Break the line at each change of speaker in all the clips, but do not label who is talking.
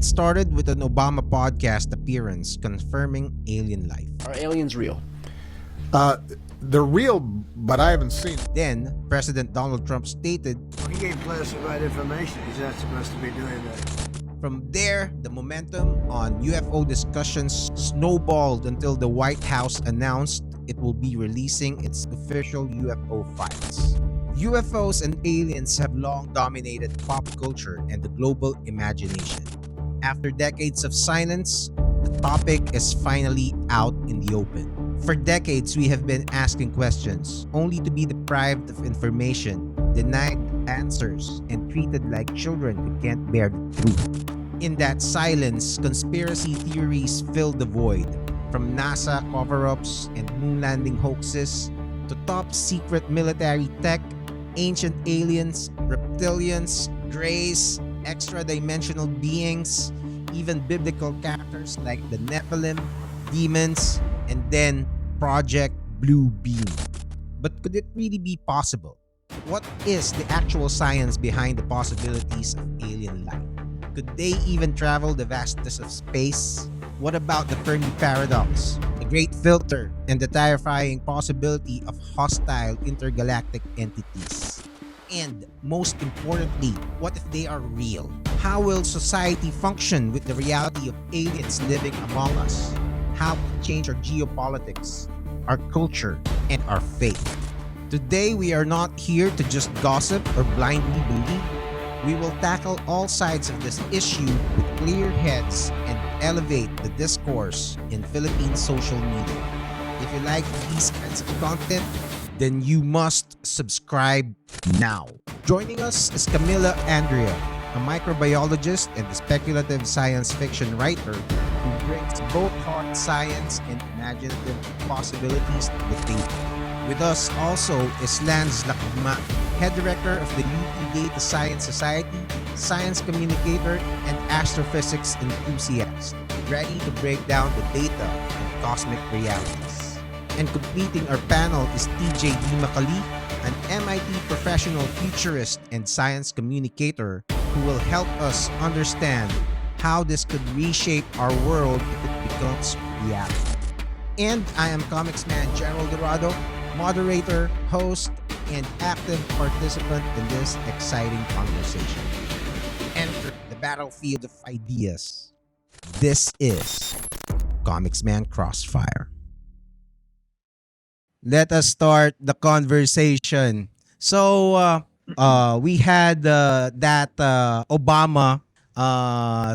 It started with an Obama podcast appearance confirming alien life.
Are aliens real?
They're real, but I haven't seen it.
Then, President Donald Trump stated,
He gave classified information. He's not supposed to be doing that.
from there, the momentum on UFO discussions snowballed until the White House announced it will be releasing its official UFO files. UFOs and aliens have long dominated pop culture and the global imagination. After decades of silence, the topic is finally out in the open. For decades, we have been asking questions, only to be deprived of information, denied answers, and treated like children who can't bear the truth. In that silence, conspiracy theories filled the void, from NASA cover-ups and moon landing hoaxes to top secret military tech, ancient aliens, reptilians, greys, extra-dimensional beings, even biblical characters like the Nephilim, demons, and then Project Blue Beam. But could it really be possible? What is the actual science behind the possibilities of alien life? Could they even travel the vastness of space? What about the Fermi paradox, the great filter, and the terrifying possibility of hostile intergalactic entities? And most importantly, what if they are real? How will society function with the reality of aliens living among us? How will it change our geopolitics, our culture, and our faith? Today, we are not here to just gossip or blindly believe. We will tackle all sides of this issue with clear heads and elevate the discourse in Philippine social media. If you like these kinds of content, then you must subscribe now. Joining us is Camila Andrea, a microbiologist and a speculative science fiction writer who brings both hard science and imaginative possibilities to the table. With us also is Lance Lacugma, head director of the UP Data Science Society, science communicator, and astrophysics enthusiast, ready to break down the data and cosmic realities. And completing our panel is TJ D. Macali, an MIT professional futurist and science communicator who will help us understand how this could reshape our world if it becomes reality. And I am Comics Man Gerald Dorado, moderator, host, and active participant in this exciting conversation. Enter the battlefield of ideas. This is Comics Man Crossfire. Let us start the conversation. So, we had that Obama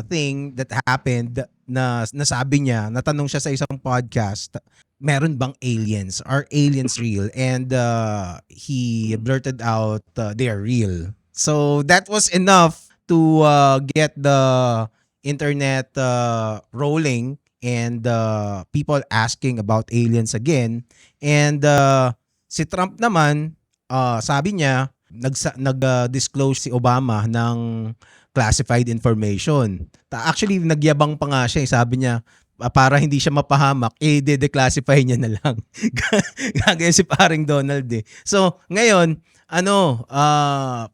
thing that happened na nasabi niya, natanong siya sa isang podcast, meron bang aliens? Are aliens real? And he blurted out, they are real. So that was enough to get the internet rolling and people asking about aliens again. And si Trump naman, sabi niya, nag-disclose si Obama ng classified information. Actually, nagyabang pa nga siya. Sabi niya, para hindi siya mapahamak, de-declassify niya na lang. Gagaya si paring Donald eh. So, ngayon,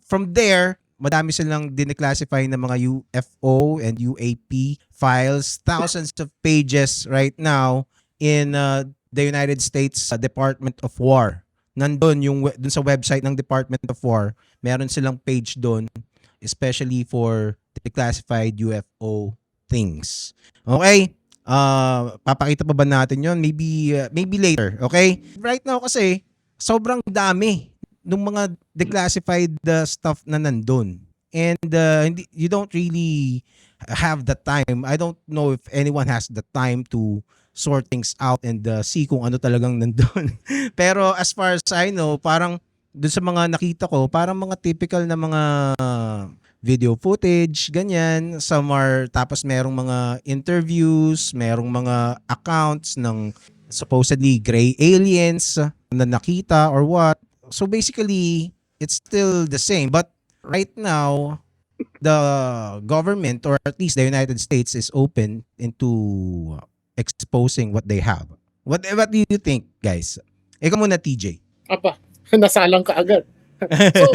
from there, madami silang dineclassify ng mga UFO and UAP files. Thousands of pages right now in the United States Department of War. Nandun dun sa website ng Department of War, meron silang page doon, especially for declassified UFO things. Okay? Papakita pa ba natin yon? Maybe later. Okay? Right now kasi, sobrang dami ng mga declassified stuff na nandun. And you don't really have the time. I don't know if anyone has the time to sort things out and see kung ano talagang nandun. Pero as far as I know, parang dun sa mga nakita ko, parang mga typical na mga video footage, ganyan. Tapos merong mga interviews, merong mga accounts ng supposedly gray aliens na nakita or what. So basically, it's still the same. But right now, the government, or at least the United States, is open into exposing what they have. What do you think, guys? Ikaw muna, TJ.
Apa, nasalang ka agad. So,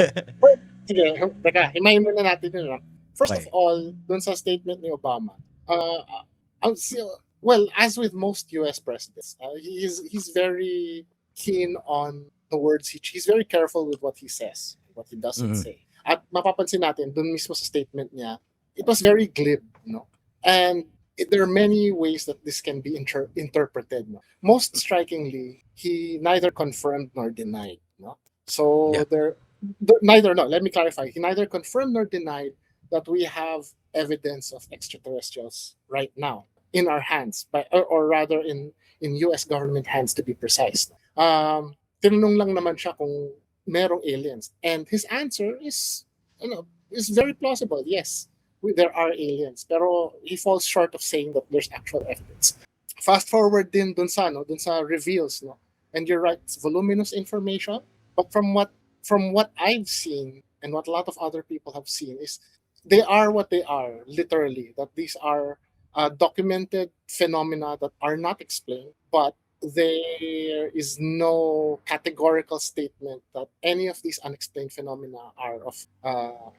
sige, teka, himayin muna natin yun. First of
Okay.
all, dun sa statement ni Obama, uh, ang si- well, as with most U.S. presidents, he's very keen on the words he's very careful with what he says, what he doesn't
Mhm.
say. At mapapansin natin, dun mismo sa statement niya, it was very glib, no? And there are many ways that this can be interpreted. No? Most strikingly, he neither confirmed nor denied. No?
Yeah.
So neither. No, let me clarify. He neither confirmed nor denied that we have evidence of extraterrestrials right now in our hands, or rather in U.S. government hands to be precise. Tinanong lang naman siya kung merong aliens, and his answer is, is very plausible. Yes, there are aliens, pero he falls short of saying that there's actual evidence. Fast forward din dun sa no, dun sa reveals, no. And you're right, it's voluminous information, but from what I've seen and what a lot of other people have seen is they are what they are, literally. That these are documented phenomena that are not explained, but there is no categorical statement that any of these unexplained phenomena are of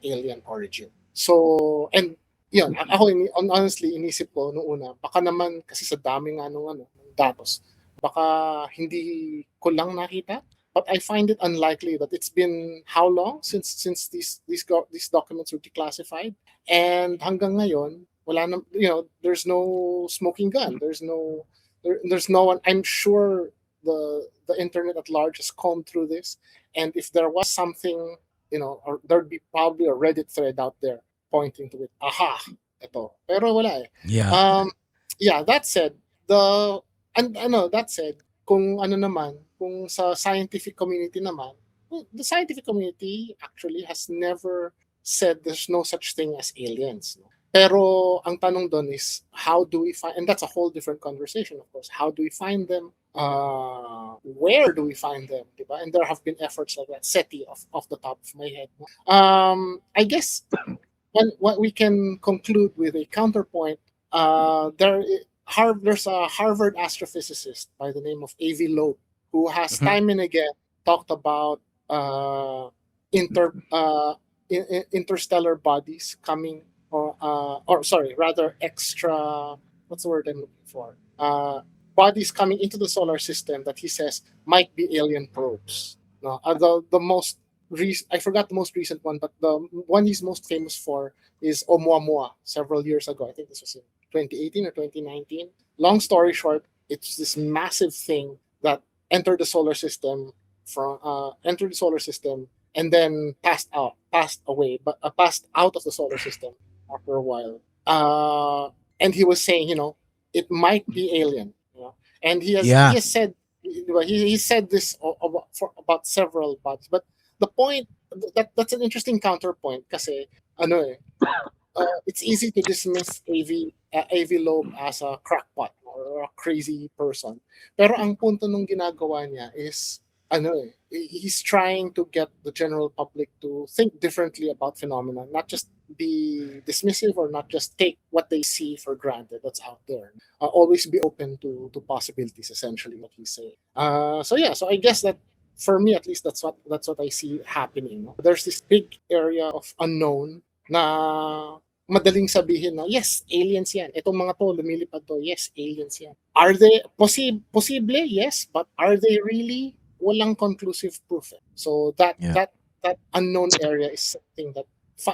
alien origin. So, and yun, ako honestly inisip ko noong una, baka naman kasi sa dami nga nung datos, baka hindi ko lang nakita. But I find it unlikely that it's been how long since these documents were declassified, and hanggang ngayon wala na, there's no smoking gun, there's no one. I'm sure the internet at large has combed through this, and if there was something, or there'd be probably a Reddit thread out there pointing to it. Aha, ito. Pero wala eh.
Yeah.
Yeah. That said, that said, kung ano naman, kung sa scientific community naman, well, the scientific community actually has never said there's no such thing as aliens. No? Pero ang tanong doon is, how do we find, and that's a whole different conversation, of course, how do we find them? Where do we find them? Diba? And there have been efforts like that, SETI off the top of my head. I guess what we can conclude with a counterpoint, there's a Harvard astrophysicist by the name of A.V. Loeb who has
Mhm.
time and again talked about interstellar bodies coming, or sorry, rather extra. What's the word I'm looking for? Bodies coming into the solar system that he says might be alien probes. No, the most I forgot the most recent one, but the one he's most famous for is Oumuamua several years ago. I think this was in 2018 or 2019. Long story short, it's this massive thing that entered the solar system and then passed away, but passed out of the solar system after a while. And he was saying, it might be alien. And he
Yeah.
has said, he said this about several bodies. But the point that's an interesting counterpoint kasi it's easy to dismiss AV Loeb as a crackpot or a crazy person. Pero ang punto nung ginagawa niya is he's trying to get the general public to think differently about phenomena, not just be dismissive or not just take what they see for granted that's out there. Always be open to possibilities, essentially what he's saying. So I guess that for me at least that's what I see happening. No? There's this big area of unknown na madaling sabihin na yes, aliens yan. Itong mga to lumilipad to, yes, aliens yan. Are they posible? Yes, but are they really? Walang conclusive proof. So that unknown area is something that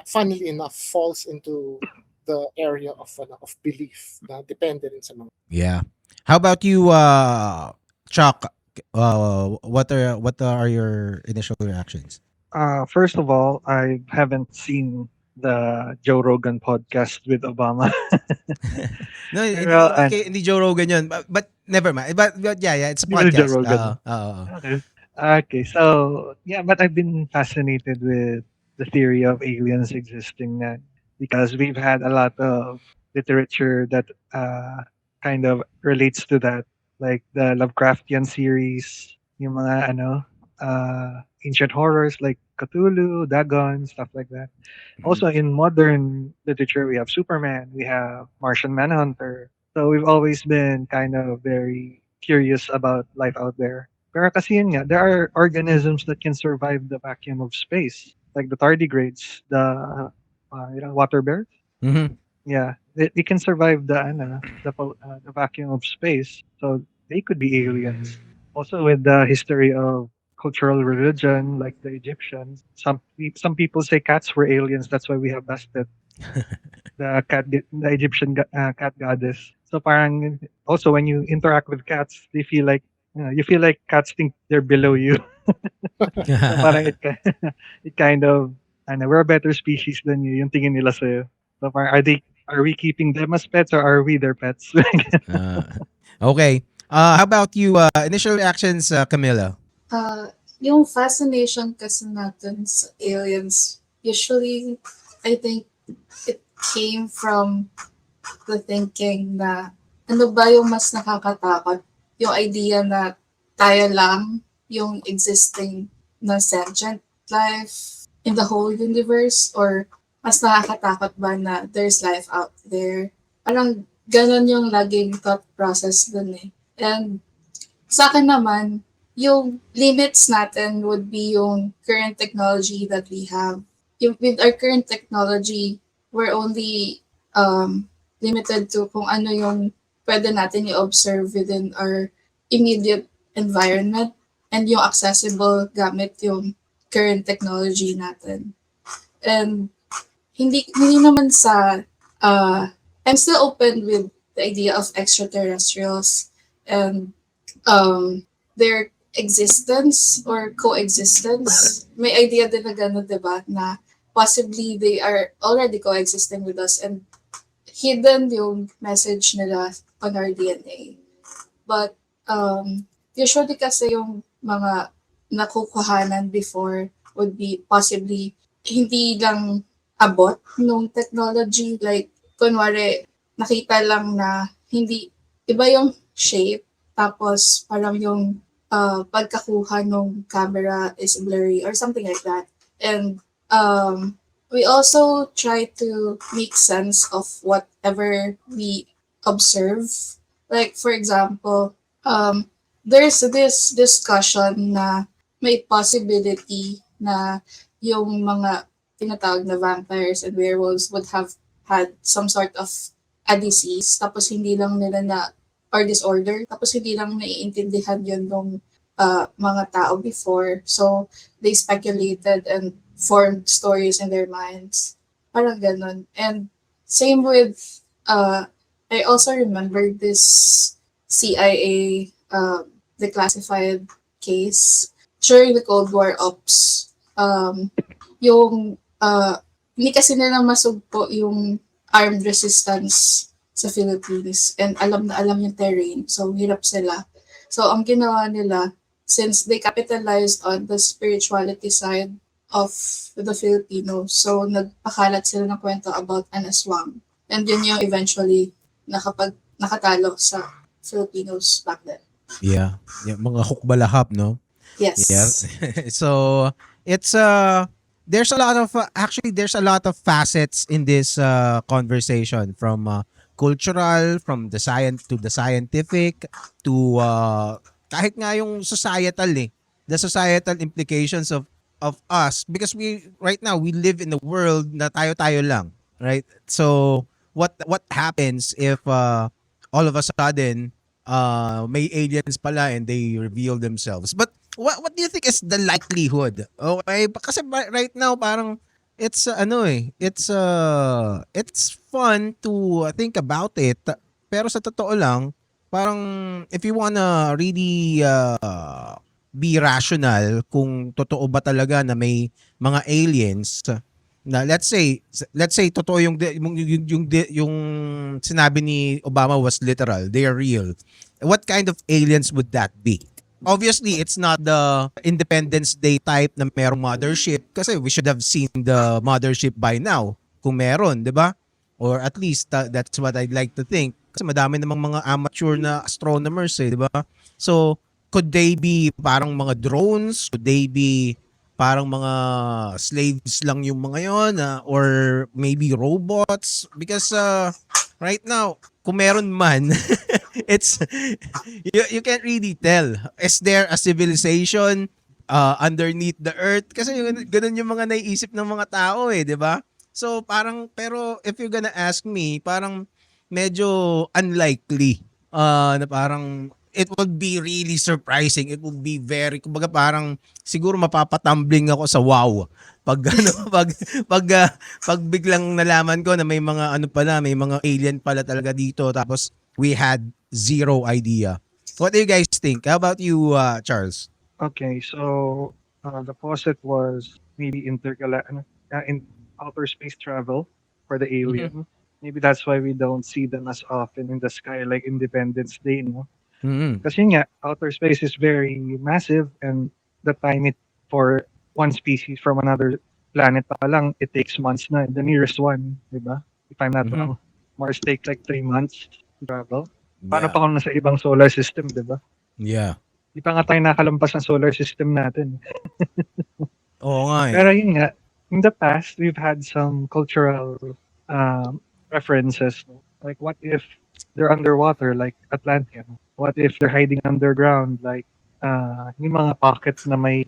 funnily enough falls into the area of belief na depende rin sa mga.
Yeah. How about you, Chuck? What are your initial reactions?
First of all, I haven't seen the Joe Rogan podcast with Obama.
No,
Well,
hindi Joe Rogan yun. But never mind. But yeah, it's a
Hindi ba Joe
podcast.
Rogan?
Oo.
Okay, so yeah, but I've been fascinated with the theory of aliens existing na, because we've had a lot of literature that kind of relates to that, like the Lovecraftian series, yung mga ancient horrors like Cthulhu, Dagon, stuff like that. Also in modern literature, we have Superman, we have Martian Manhunter. So we've always been kind of very curious about life out there. Pero kasi yun nga, there are organisms that can survive the vacuum of space, like the tardigrades, the water bears.
Mhm.
Yeah, they can survive the vacuum of space, so they could be aliens. Also, with the history of cultural religion, like the Egyptians, some people say cats were aliens. That's why we have Bastet, the Egyptian cat goddess. So parang also when you interact with cats, they feel like you feel like cats think they're below you. So parang it kind of we're a better species than you. Yung tingin nila sa'yo. So parang are we keeping them as pets or are we their pets?
Uh, okay. How about you? Initial reactions, Camilla?
Uh, yung fascination kasi natin sa aliens, usually, I think it came from the thinking na ano ba yung mas nakakatakot? Yung idea na tayo lang yung existing na sentient life in the whole universe, or mas nakakatakot ba na there's life out there? Parang ganon yung laging thought process dun eh. And sa akin naman, yung limits natin would be yung current technology that we have. With our current technology, we're only limited to kung ano yung pwede natin i-observe within our immediate environment and yung accessible gamit yung current technology natin. And hindi naman sa I'm still open with the idea of extraterrestrials and their existence or coexistence. May idea din na gano'n, diba? Na possibly they are already coexisting with us and hidden yung message nila on our DNA. But usually kasi yung mga nakukuhanan before would be possibly hindi lang abot nung technology. Like, kunwari, nakita lang na hindi, iba yung shape, tapos parang yung pagkakuha ng camera is blurry or something like that. And we also try to make sense of whatever we observe. Like, for example, there's this discussion na may possibility na yung mga tinatawag na vampires and werewolves would have had some sort of a disease, tapos hindi lang nila na or disorder, tapos hindi lang naiintindihan yun ng mga tao before. So, they speculated and formed stories in their minds. Parang ganun. And same with, I also remember this CIA declassified case during the Cold War ops. Yung, hindi kasi nila masugpo yung armed resistance sa Philippines and alam na alam yung terrain, so hirap sila. So ang ginawa nila, since they capitalized on the spirituality side of the Filipinos, so nagpakalat sila ng kwento about an aswang. And yun yung eventually nakatalo sa Filipinos back then.
Yeah. Mga hukbalahap, no?
Yes.
Yeah. So it's there's a lot of there's a lot of facets in this conversation, from cultural, from the science to the scientific, to kahit nga yung societal the societal implications of us, because we right now we live in a world na tayo lang, right? So what happens if all of a sudden may aliens pala and they reveal themselves? But what do you think is the likelihood? Okay, kasi right now parang it's it's fun to think about it, pero sa totoo lang parang if you wanna really be rational kung totoo ba talaga na may mga aliens na let's say totoo yung sinabi ni Obama was literal, they are real, what kind of aliens would that be? Obviously, it's not the Independence Day type na merong mothership, kasi we should have seen the mothership by now kung meron, di ba? Or at least that's what I'd like to think. Kasi madami namang mga amateur na astronomers di ba? So, could they be parang mga drones? Could they be parang mga slaves lang yung mga yon, or maybe robots? Because right now, kung meron man, it's you can't really tell. Is there a civilization underneath the earth? Kasi ganun yung mga naiisip ng mga tao di ba? So parang, pero if you're gonna ask me, parang medyo unlikely na parang it would be really surprising. It would be very, kumbaga parang siguro mapapatumbling ako sa wow. Pag ano, pag biglang nalaman ko na may mga ano pala, may mga alien pala talaga dito, tapos we had zero idea. What do you guys think? How about you, Charles?
Okay, so the posit was maybe in outer space travel for the alien. Maybe that's why we don't see them as often in the sky like Independence Day, no?
Mm-hmm.
Kasi nga, outer space is very massive and the time it for one species from another planet pa lang, it takes months na. The nearest one, di ba? If I'm not wrong, Mars takes like 3 months to travel. Paano pa kung nasa ibang solar system, di ba?
Yeah.
Di pa nga tayo nakalampas ng solar system natin.
Oo nga eh.
Pero yun nga, in the past, we've had some cultural references. Like, what if they're underwater, like Atlantean? What if they're hiding underground, like yung mga pockets na may,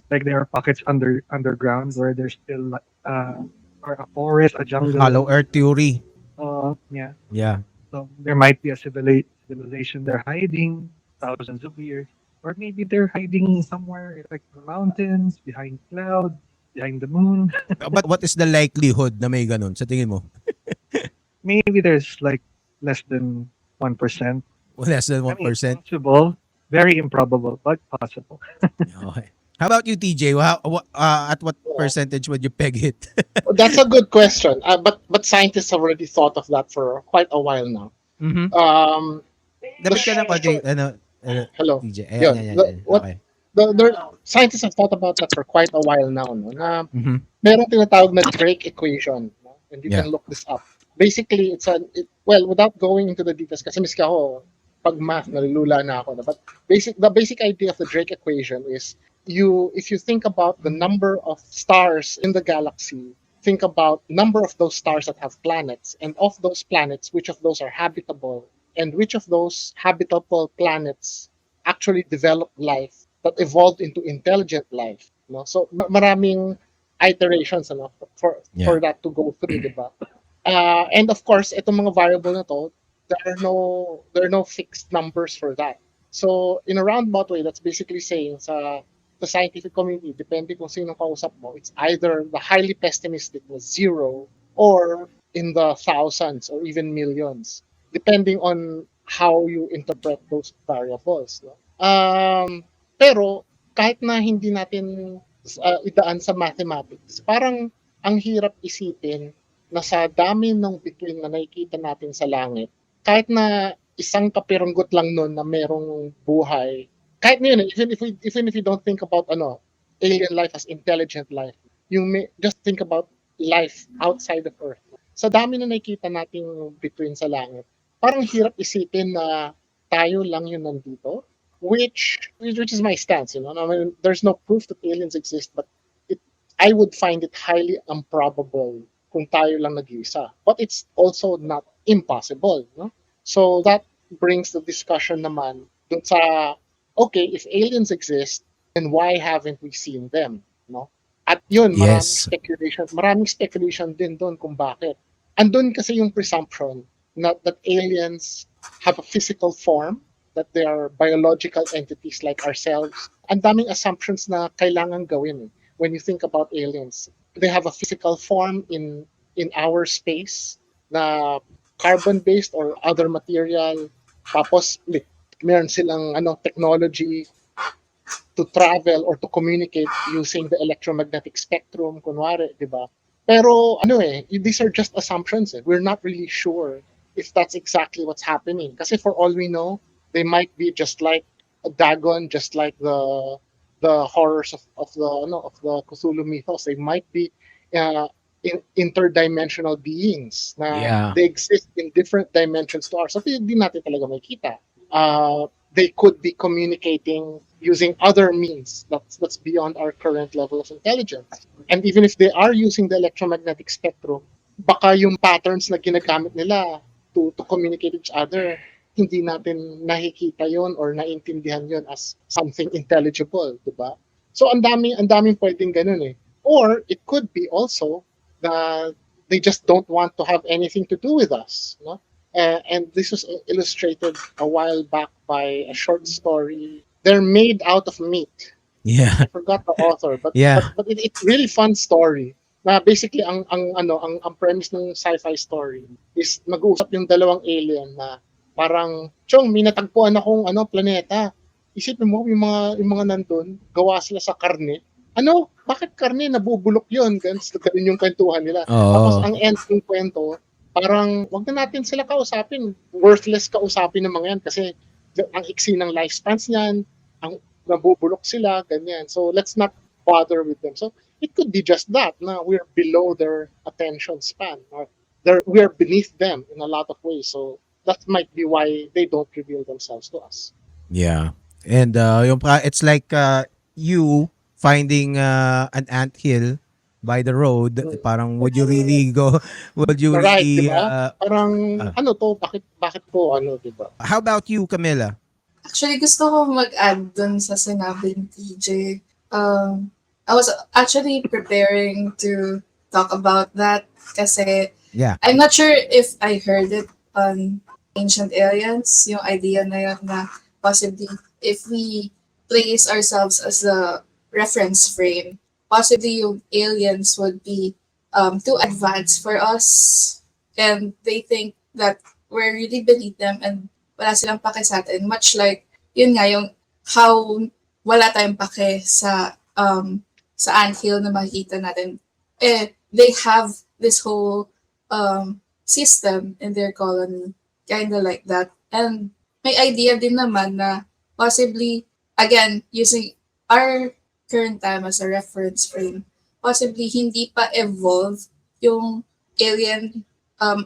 like there are pockets underground where there's still or a forest, a jungle.
Hollow Earth theory.
Yeah.
Yeah.
So there might be a civilization they're hiding thousands of years. Or maybe they're hiding somewhere like the mountains, behind clouds, behind the moon.
But what is the likelihood na may ganun sa tingin mo?
Maybe there's like less than 1%.
Less than 1%?
I mean, possible. Very improbable, but possible.
Okay. How about you, TJ? At what percentage would you peg it?
That's a good question. But scientists have already thought of that for quite a while now.
Mm-hmm. Dapat ka na pa,
hello.
TJ.
Yeah,
Ayan. Okay.
Scientists have thought about that for quite a while now. No? Na merong tinatawag na Drake equation. No? And you can look this up. Basically, well, without going into the details, kasi miski ako, pag math, nalulula na ako. But the basic idea of the Drake equation is, if you think about the number of stars in the galaxy, think about number of those stars that have planets, and of those planets, which of those are habitable, and which of those habitable planets actually developed life that evolved into intelligent life. No? So maraming iterations for that to go through, diba? And of course, itong mga variable na to, there are no fixed numbers for that. So in a roundabout way, that's basically saying sa the scientific community, depende kung sino kausap mo, it's either the highly pessimistic was 0 or in the thousands or even millions, depending on how you interpret those variables. No? Pero kahit na hindi natin idaan sa mathematics, parang ang hirap isipin na sa dami ng bituin na nakikita natin sa langit, kahit na isang kapiranggot lang nun na merong buhay, kahit na yun, even if you don't think about alien life as intelligent life, just think about life outside of Earth. Sa dami na nakikita nating bituin sa langit, parang hirap isipin na tayo lang yun nandito, which is my stance. I mean, there's no proof that aliens exist, but I would find it highly improbable kung tayo lang nag-iisa. But it's also not impossible. No? So that brings the discussion naman dun sa, okay, if aliens exist, then why haven't we seen them? No? At yun, maraming speculation din doon kung bakit. Andun kasi yung presumption that aliens have a physical form, that they are biological entities like ourselves. Ang daming assumptions na kailangan gawin when you think about aliens. They have a physical form in our space na carbon-based or other material. Tapos meron silang technology to travel or to communicate using the electromagnetic spectrum, kunwari, di ba? Pero these are just assumptions. We're not really sure if that's exactly what's happening. Kasi for all we know, they might be just like a Dagon, just like the horrors of the Cthulhu mythos. They might be interdimensional beings na they exist in different dimensions to ours. So hindi natin talaga makita. They could be communicating using other means that's beyond our current level of intelligence. And even if they are using the electromagnetic spectrum, baka yung patterns na ginagamit nila to communicate each other, hindi natin nakikita yon or naintindihan yon as something intelligible, diba? So ang daming pwedeng ganun eh. Or it could be also they just don't want to have anything to do with us. No? And this was illustrated a while back by a short story. They're made out of meat.
Yeah.
I forgot the author, but
Yeah.
it's really fun story. Na basically ang premise ng sci-fi story is mag-uusap yung dalawang alien na parang, Chong, may natagpuan akong planeta. Isipin mo yung mga nandun, gawa sila sa karne. Bakit karne? Nabubulok yun. Ganun yung kwentuhan nila. Tapos
Oo.
ang end ng kwento, parang wag na natin sila kausapin. Worthless kausapin ng mga yan kasi ang iksi ng lifespans niyan, ang nabubulok sila, ganyan. So let's not bother with them. So it could be just that. Na we're below their attention span. Or we are beneath them in a lot of ways. So that might be why they don't reveal themselves to us.
Yeah. And it's like you finding an anthill by the road. Parang would you really go? Would you
Right,
really?
di ba? Parang bakit po di ba?
How about you, Camilla?
Actually, gusto ko mag-add dun sa sinabi ni TJ. I was actually preparing to talk about that kasi
Yeah.
I'm not sure if I heard it on Ancient Aliens, yung idea na yun na possibly if we place ourselves as a reference frame, possibly yung aliens would be too advanced for us and they think that we're really beneath them and wala silang pake sa atin. Much like, yun nga, yung how wala tayong pake sa anthill na makikita natin. They have this whole system in their colony, kind of like that. And may idea din naman na possibly, again, using our current time as a reference frame, possibly hindi pa evolve yung alien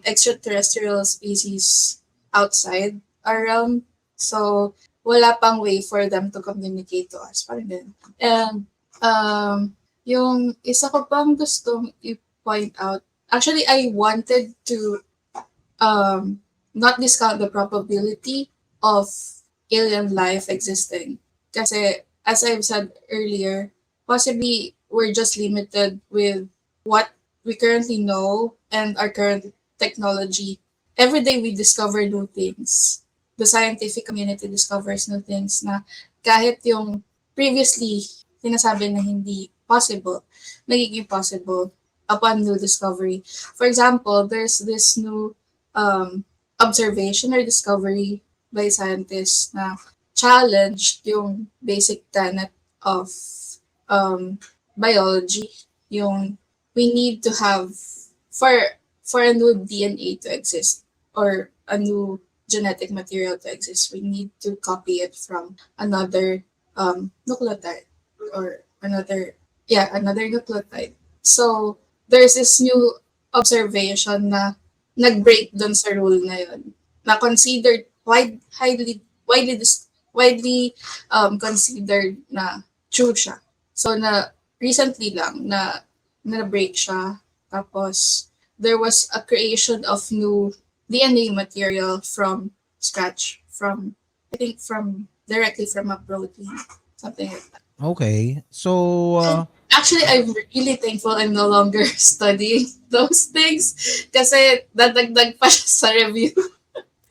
extraterrestrial species outside our realm. So, wala pang way for them to communicate to us. Parang din. And yung isa ko pang gustong i-point out, actually, I wanted to not discount the probability of alien life existing. Kasi, as I've said earlier, possibly we're just limited with what we currently know and our current technology. Every day we discover new things. The scientific community discovers new things na kahit yung previously sinasabi na hindi possible, nagiging possible upon new discovery. For example, there's this new observation or discovery by scientists na challenged yung basic tenet of biology. Yung we need to have, for a new DNA to exist or a new genetic material to exist, we need to copy it from another nucleotide or another nucleotide. So, there's this new observation na nag-break dun sa rule na yun, na considered widely considered na true siya. So na recently lang na break siya, tapos there was a creation of new DNA material from scratch, directly from a protein, something like that.
Okay. So
Actually, I'm really thankful I'm no longer studying those things kasi dadagdag pa siya sa review.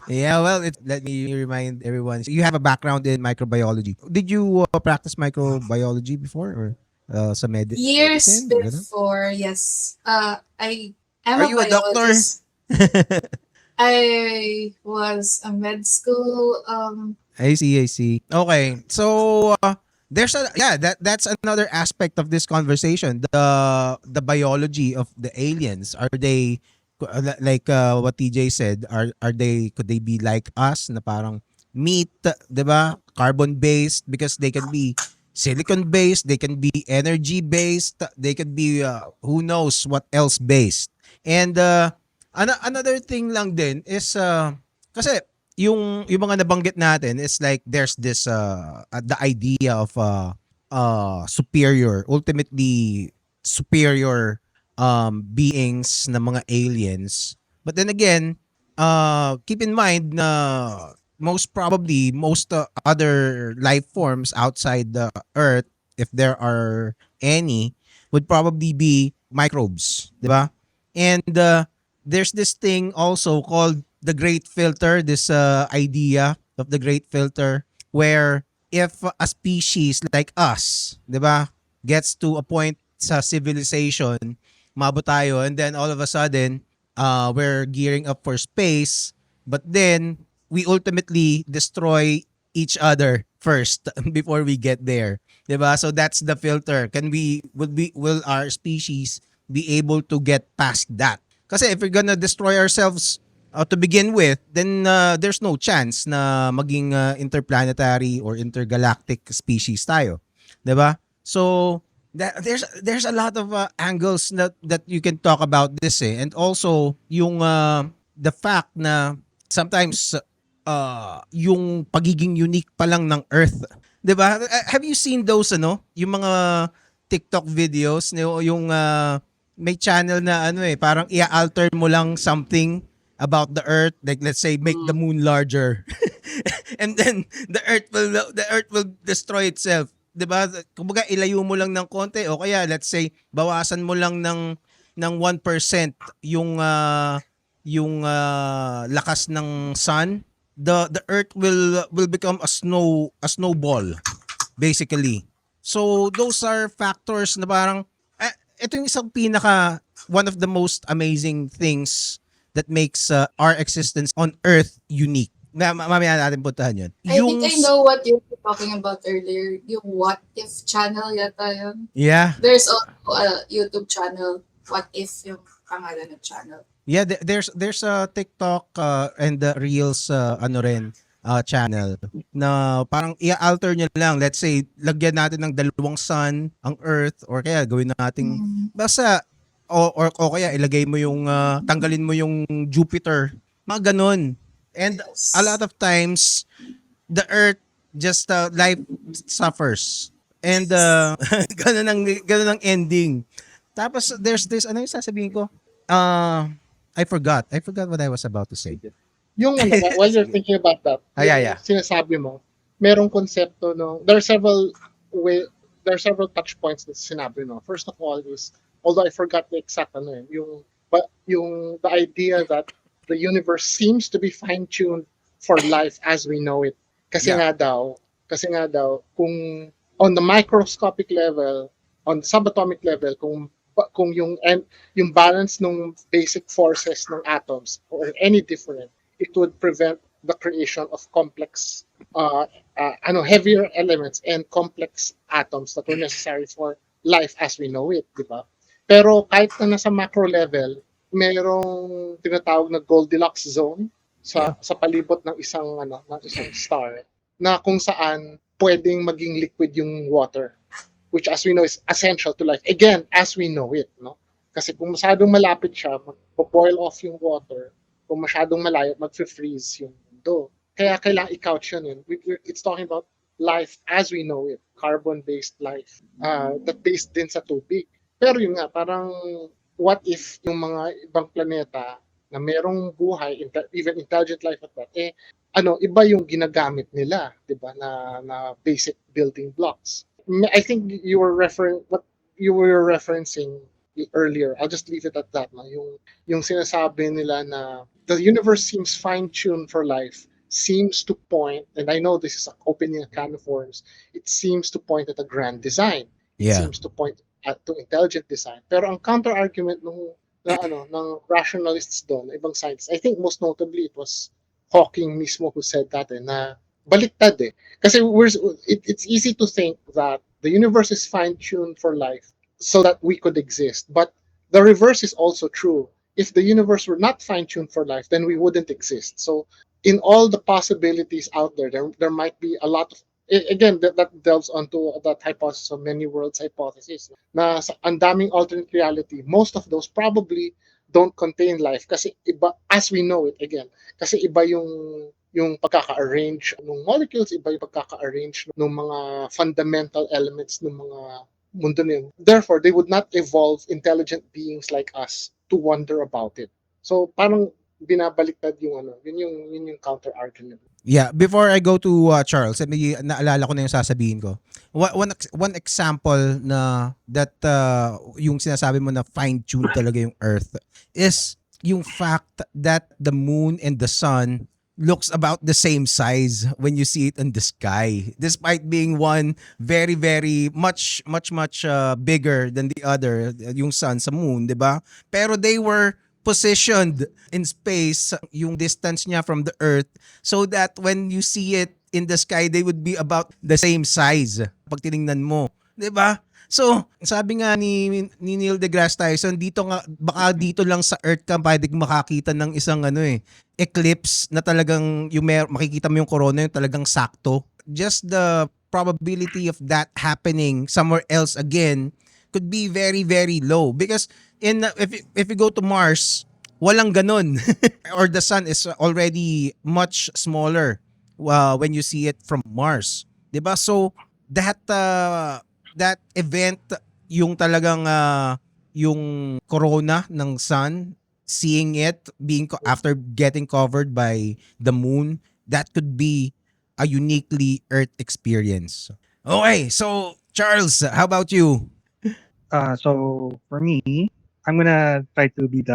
yeah, well, let me remind everyone. You have a background in microbiology. Did you practice microbiology before or sa
Years
medicine? Ganun?
before, yes. I am
Are you a doctor?
biologist. I was a med school.
I see. Okay. So that's another aspect of this conversation. The biology of the aliens. Are they like what TJ said? Could they be like us na parang meat, 'di ba? Carbon based because they can be silicon based, they can be energy based, they could be who knows what else based. And another thing lang din is kasi yung mga nabanggit natin is like there's this the idea of ultimately superior beings na mga aliens. But then again, keep in mind na most probably most other life forms outside the earth, if there are any, would probably be microbes, di ba? And there's this thing also called the great filter, this idea of the great filter, where if a species like us, di ba, gets to a point sa civilization, mabot tayo, and then all of a sudden, we're gearing up for space, but then we ultimately destroy each other first before we get there. 'Di ba? So that's the filter. Will our species be able to get past that? Kasi if we're gonna destroy ourselves to begin with, then there's no chance na maging interplanetary or intergalactic species tayo. 'Di ba? So there's a lot of angles that you can talk about this and also yung the fact na sometimes yung pagiging unique pa lang ng Earth. 'Di ba? Have you seen those yung mga TikTok videos, yung may channel na parang i-alter mo lang something about the Earth, like let's say make the moon larger. And then the earth will destroy itself. 'Di ba? Kumbaga ilayo mo lang ng konti o kaya let's say bawasan mo lang ng 1% yung lakas ng sun, the earth will become a snowball basically. So those are factors na parang ito yung isang pinaka one of the most amazing things that makes our existence on earth unique. Mamaya natin puntahan yun.
I think I know what you were talking about earlier. Yung What If channel yata yun.
Yeah.
There's also a YouTube channel, What If yung pangalan ng channel.
Yeah, there's a TikTok and the Reels channel na parang i-alter nyo lang. Let's say, lagyan natin ng dalawang sun ang Earth or kaya gawin nating basta or kaya ilagay mo yung tanggalin mo yung Jupiter. Mga ganun. And a lot of times the Earth just life suffers. And ganun ang ending. Tapos there's this ano yung sasabihin ko? I forgot what I was about to say.
Yung while you're thinking about that,
yeah.
sinasabi mo, merong konsepto there are several touch points that sinabi no. First of all is, although I forgot the exact yung the idea that the universe seems to be fine-tuned for life as we know it. Kasi nga daw, kung on the microscopic level, on the subatomic level, kung yung balance ng basic forces ng atoms or any different, it would prevent the creation of complex heavier elements and complex atoms that were necessary for life as we know it, di ba? Pero kahit na nasa macro level, mayroong tinatawag na Goldilocks zone sa palibot ng isang star na kung saan pwedeng maging liquid yung water, which as we know is essential to life. Again, as we know it, no? Kasi kung masyadong malapit siya, mag-boil off yung water. Kung masyadong malayo, mag-freeze yung mundo. Kaya kailangan i-couch yun. It's talking about life as we know it, carbon-based life, that based din sa tubig. Pero yun nga, parang what if yung mga ibang planeta na merong buhay, even intelligent life at that, iba yung ginagamit nila, di ba, na basic building blocks. I think you were referencing earlier. I'll just leave it at that. No? Yung sinasabi nila na the universe seems fine-tuned for life, seems to point, and I know this is opening a can of worms, it seems to point at a grand design. It seems to point to intelligent design. Pero ang counter-argument ng rationalists doon, ibang scientists, I think most notably it was Hawking mismo who said that na baliktad Kasi it's easy to think that the universe is fine-tuned for life so that we could exist. But the reverse is also true. If the universe were not fine-tuned for life, then we wouldn't exist. So in all the possibilities out there might be a lot of, again, that delves onto that hypothesis of many worlds hypothesis. Na ang daming alternate reality, most of those probably don't contain life kasi iba, as we know it, again, kasi iba yung pagkaka-arrange ng molecules, iba yung pagkaka-arrange ng mga fundamental elements ng mga mundo nila. Therefore, they would not evolve intelligent beings like us to wonder about it. So parang binabaliktad yung yun yung counter-argument.
Yeah, before I go to Charles, naalala ko na yung sasabihin ko. One example na that yung sinasabi mo na fine-tuned talaga yung Earth is yung fact that the moon and the sun looks about the same size when you see it in the sky, despite being one very very much bigger than the other, yung sun sa moon, 'di ba? Pero they were positioned in space, yung distance niya from the earth, so that when you see it in the sky, they would be about the same size pag tiningnan mo. 'Di ba? So, sabi nga ni Neil deGrasse Tyson, dito nga, baka dito lang sa Earth ka pwede makakita ng isang eclipse na talagang yung makikita mo yung corona yung talagang sakto. Just the probability of that happening somewhere else again could be very very low, because if you go to Mars, walang ganun. Or the sun is already much smaller when you see it from Mars. 'Di ba? So that event, yung talagang yung corona ng sun, seeing it being after getting covered by the moon, that could be a uniquely Earth experience. Okay, so Charles, how about you?
So for me, I'm gonna try to be the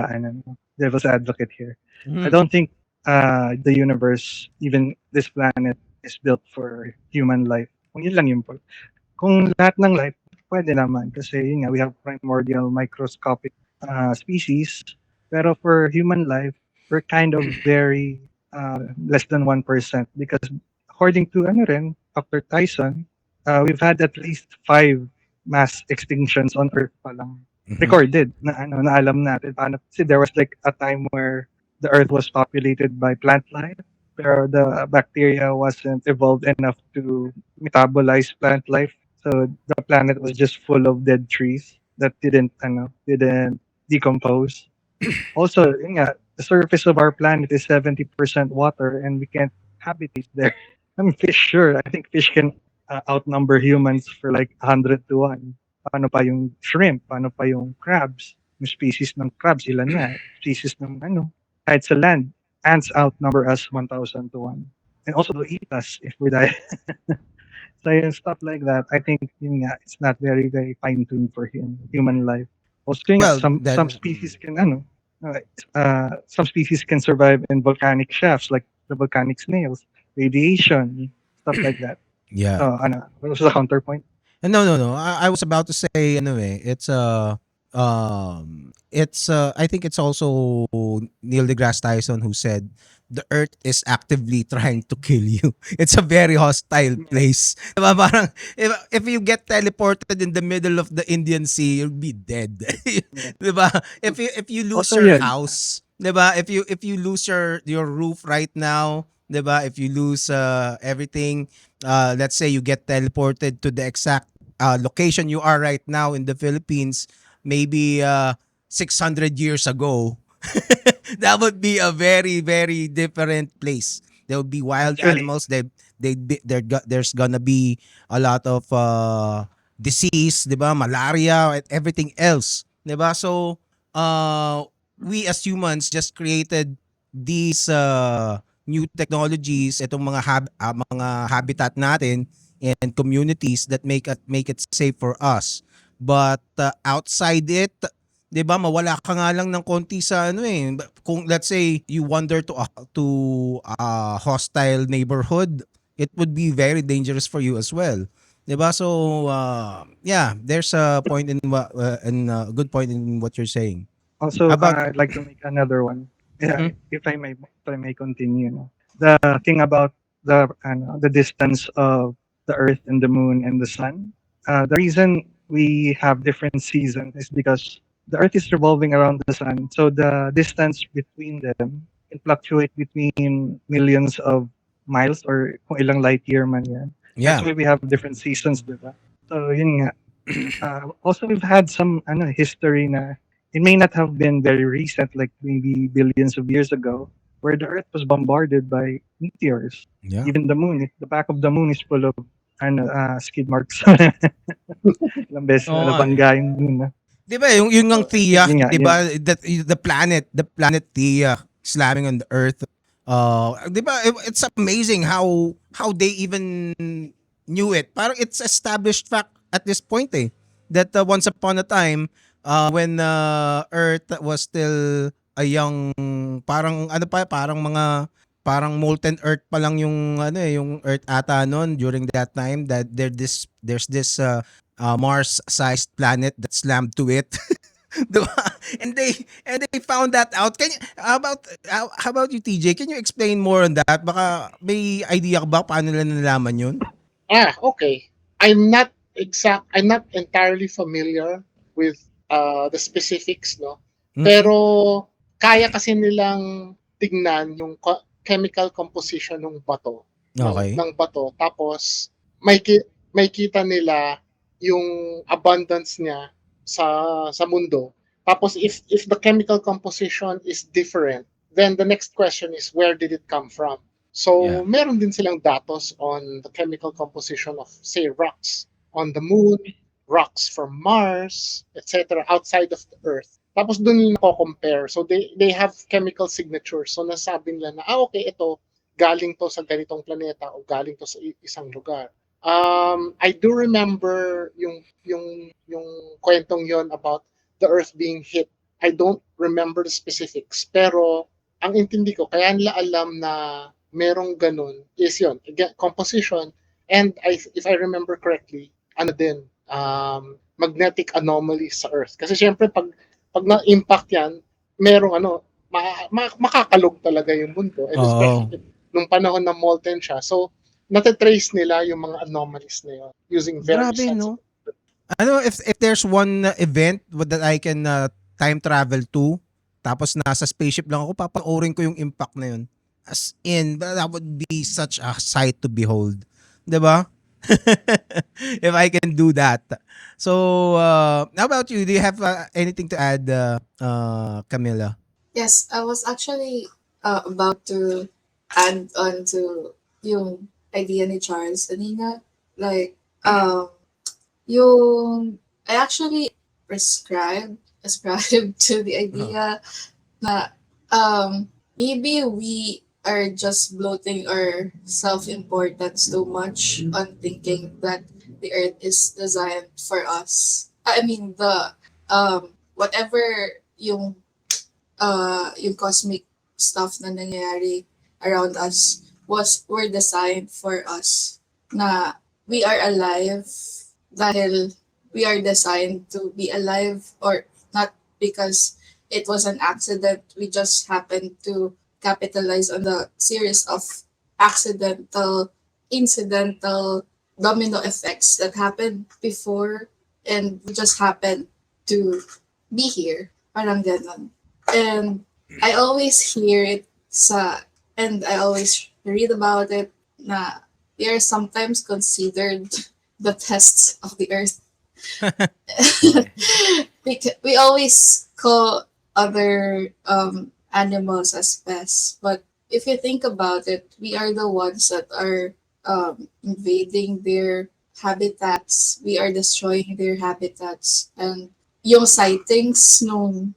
devil's advocate here. I don't think the universe, even this planet, is built for human life. Kung yun lang yung point. Kung lahat ng life, pwede naman. Kasi yun nga, we have primordial microscopic species. Pero for human life, we're kind of very less than 1%. Because according to Dr. Tyson, we've had at least 5 mass extinctions on Earth pa lang. Recorded na alam natin. Kasi there was like a time where the Earth was populated by plant life, pero the bacteria wasn't evolved enough to metabolize plant life. So the planet was just full of dead trees that didn't decompose. Also, yun nga, the surface of our planet is 70% water, and we can't habitate there. I mean, fish, sure. I think fish can outnumber humans for like 100 to 1. Paano pa yung shrimp? Paano pa yung crabs? Yung species ng crabs, ilan na? Species ng kahit sa land, ants outnumber us 1,000 to 1. And also to eat us if we die. So yung stuff like that, I think yun nga, it's not very very fine-tuned for human life. Also yun nga, some species can some species can survive in volcanic shafts, like the volcanic snails, radiation, stuff like that.
Yeah.
So what was the counterpoint?
No. I was about to say, it's I think it's also Neil deGrasse Tyson who said the Earth is actively trying to kill you. It's a very hostile place. Diba? Parang if you get teleported in the middle of the Indian Sea, you'll be dead. Diba? If you lose
Also
your
yun.
house, diba? If you lose your roof right now, diba? If you lose everything, let's say you get teleported to the exact location you are right now in the Philippines, maybe 600 years ago, that would be a very very different place. There would be wild
Actually.
animals. There's gonna be a lot of disease, 'di ba? Malaria and everything else, 'di ba? So we as humans just created these new technologies, itong mga mga habitat natin and communities that make it safe for us. But outside it, 'di ba, mawala ka nga lang ng konti sa kung let's say you wander to a hostile neighborhood, it would be very dangerous for you as well. 'Di ba? So yeah, there's a point in a good point in what you're saying.
Also,
About-
I'd like to make another one. Yeah,
Mhm.
if I may continue. The thing about the distance of the Earth and the Moon and the Sun. The reason we have different seasons is because the Earth is revolving around the Sun, so the distance between them can fluctuate between millions of miles or kung ilang light year man yan.
Yeah.
That's why we have different seasons, diba? So yun nga. Also, we've had some history na it may not have been very recent, like maybe billions of years ago, where the Earth was bombarded by meteors.
Yeah.
Even the moon, the back of the moon is full of skid marks. Ilang beses
Oo,
na nabangga yung moon.
'Di ba yung ang Theia,
Yun nga,
'di ba? The planet Theia slamming on the earth Di ba, it's amazing how they even knew it. Parang it's established fact at this point that once upon a time when Earth was still a young, parang ano pa, parang molten Earth pa lang yung yung Earth ata noon during that time, that there's this Mars-sized planet that slammed to it. Diba? And they found that out. How about you, TJ? Can you explain more on that? Baka may idea ka ba paano nila nalaman yun?
Okay. I'm not entirely familiar with the specifics, no.
Mm.
Pero kaya kasi nilang tignan yung chemical composition ng bato.
Okay.
Ng bato, tapos may kita nila yung abundance niya sa mundo. Tapos if the chemical composition is different, then the next question is, where did it come from? So
Yeah.
meron din silang datos on the chemical composition of, say, rocks on the moon, rocks from Mars, etc., outside of the Earth. Tapos doon nila compare. So they have chemical signatures. So nasabi nila na okay, ito galing to sa ganitong planeta o galing to sa isang lugar. I do remember yung kwentong yon about the Earth being hit. I don't remember the specifics, pero ang intindi ko, kaya nila alam na merong ganun is yun, again, composition, and if I remember correctly, ano din, magnetic anomalies sa Earth. Kasi syempre, pag na-impact yan, merong makakalog talaga yung mundo. And especially nung panahon na molten siya. So, natatrace nila yung mga anomalies na yun using very
Grabe,
sensitive.
no? If there's one event that I can time travel to, tapos nasa spaceship lang ako, papanoorin ko yung impact na yun. As in, that would be such a sight to behold. Diba? If I can do that. So, how about you? Do you have anything to add, Camilla?
Yes, I was actually about to add on to yung idea ni Charles kanina. Like, I actually ascribed to the idea na maybe we are just bloating our self-importance too much on thinking that the earth is designed for us. I mean, the whatever yung cosmic stuff na nangyayari around us were designed for us, na we are alive dahil we are designed to be alive, or not because it was an accident. We just happened to capitalize on the series of incidental domino effects that happened before, and we just happened to be here. Parang ganon. And I always hear it and I always read about it na we are sometimes considered the pests of the earth. We always call other animals as pests, but if you think about it, we are the ones that are invading their habitats. We are destroying their habitats, and yung sightings ng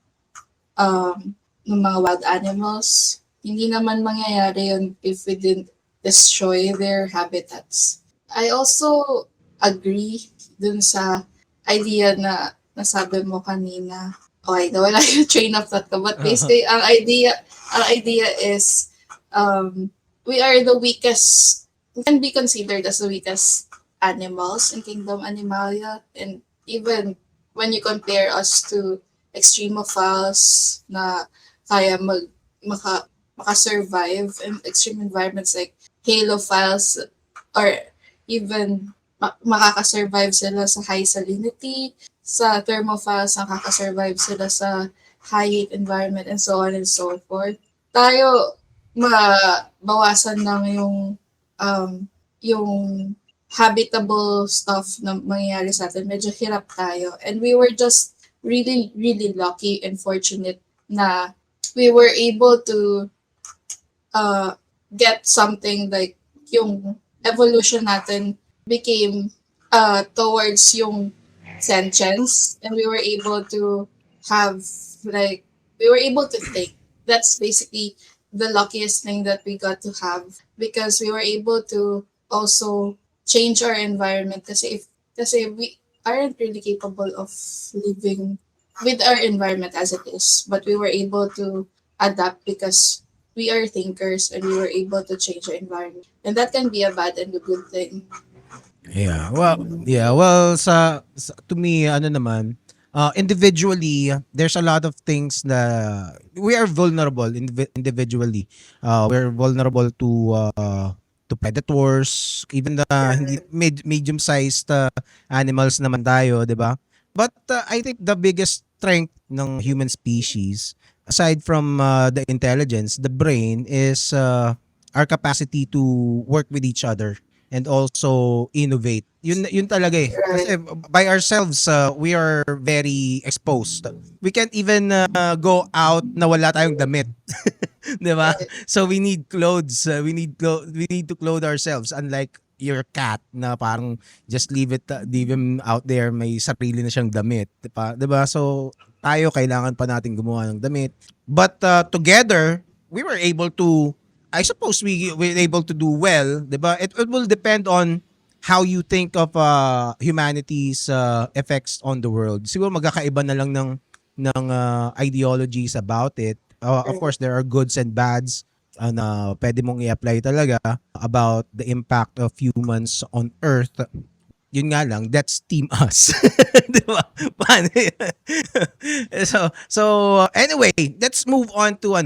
mga wild animals, hindi naman mangyayari yun if we didn't destroy their habitats. I also agree dun sa idea na nasabi mo kanina. Okay, nawala yung train of thought ko. But basically, ang idea is we are the weakest, we can be considered as the weakest animals in Kingdom Animalia. And even when you compare us to extremophiles na kaya maka-survive in extreme environments like halophiles, or even makaka-survive sila sa high salinity, sa thermophiles nakaka-survive sila sa high heat environment, and so on and so forth. Tayo, mabawasan lang yung habitable stuff na mangyayari sa atin. Medyo hirap tayo. And we were just really, really lucky and fortunate na we were able to get something like yung evolution natin became towards yung sentience, and we were able to have we were able to think. That's basically the luckiest thing that we got to have, because we were able to also change our environment, kasi we aren't really capable of living with our environment as it is, but we were able to adapt because we are thinkers and we were able to change our environment, and that can be a bad and a good thing.
To me, ano naman, individually, there's a lot of things na we are vulnerable individually. We're vulnerable to predators, even the hindi medium-sized animals naman tayo, 'di ba? But I think the biggest strength ng human species, aside from the intelligence, the brain, is our capacity to work with each other and also innovate. Yun talaga eh. Kasi by ourselves, we are very exposed. We can't even go out na wala tayong damit. 'Di ba? So we need clothes. We need to clothe ourselves, unlike your cat na parang just leave him out there, may sarili na siyang damit, 'di ba? So tayo kailangan pa natin gumawa ng damit. But together, we were able to, I suppose we were able to do well, 'di ba? It will depend on how you think of humanity's effects on the world. Siguro magkakaiba na lang ng ideologies about it. Of course, there are goods and bads na pwede mong i-apply talaga about the impact of humans on Earth. Yun nga lang, that's Team Us. Di ba? Paano yun? so anyway, let's move on to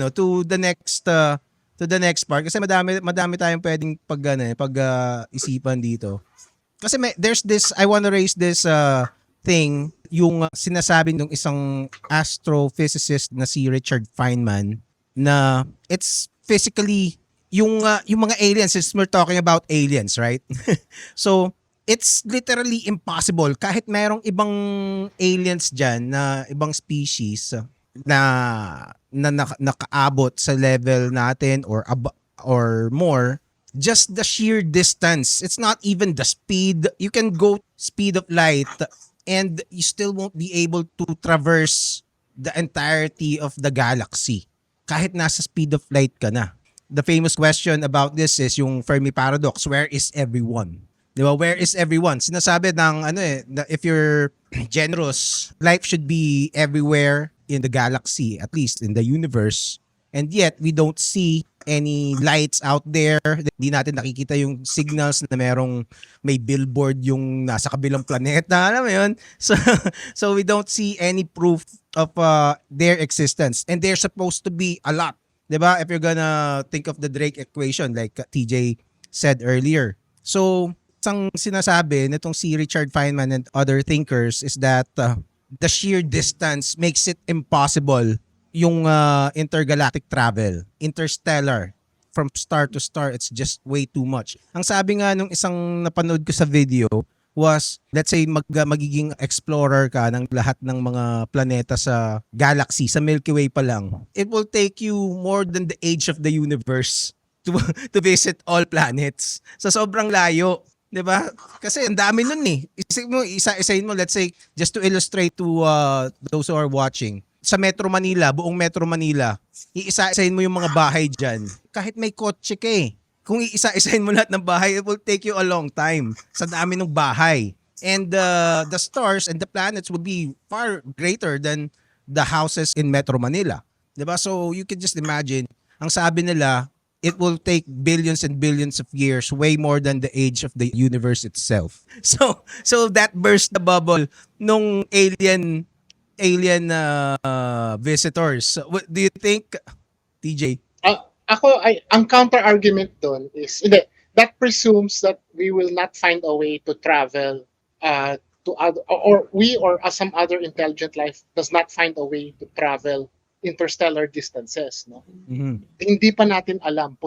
the next part, kasi madami tayong pwedeng isipan dito. Kasi there's this, I want to raise this thing, yung sinasabi ng isang astrophysicist na si Richard Feynman, na it's physically yung mga aliens, since we're talking about aliens, right? So it's literally impossible, kahit mayroong ibang aliens dyan na ibang species na nakaabot sa level natin or more, just the sheer distance. It's not even the speed. You can go speed of light and you still won't be able to traverse the entirety of the galaxy kahit nasa speed of light ka na. The famous question about this is yung Fermi paradox, where is everyone? Di ba? Where is everyone? Sinasabi ng if you're generous, life should be everywhere in the galaxy, at least in the universe. And yet, we don't see any lights out there. Hindi natin nakikita yung signals na may billboard yung nasa kabilang planeta. Alam mo yun? So we don't see any proof of their existence. And they're supposed to be a lot. Diba? If you're gonna think of the Drake equation, like TJ said earlier. So, isang sinasabi nitong si Richard Feynman and other thinkers is that the sheer distance makes it impossible yung intergalactic travel, interstellar, from star to star. It's just way too much. Ang sabi nga nung isang napanood ko sa video was, let's say magiging explorer ka ng lahat ng mga planeta sa galaxy, sa Milky Way pa lang. It will take you more than the age of the universe to visit all planets. Sa sobrang layo. 'Di ba? Kasi ang dami nun eh. Isa-isahin mo, let's say, just to illustrate to those who are watching. Sa Metro Manila, buong Metro Manila, iisa-isahin mo yung mga bahay dyan. Kahit may kotse ka eh. Kung iisa-isahin mo lahat ng bahay, it will take you a long time sa dami ng bahay. And the stars and the planets will be far greater than the houses in Metro Manila. 'Di ba? So you can just imagine, ang sabi nila, it will take billions and billions of years, way more than the age of the universe itself. So that burst the bubble nung alien visitors. What do you think, TJ?
Ang counter argument doon is, that presumes that we will not find a way to travel to other, or some other intelligent life does not find a way to travel interstellar distances, no?
Mm-hmm.
Hindi pa natin alam.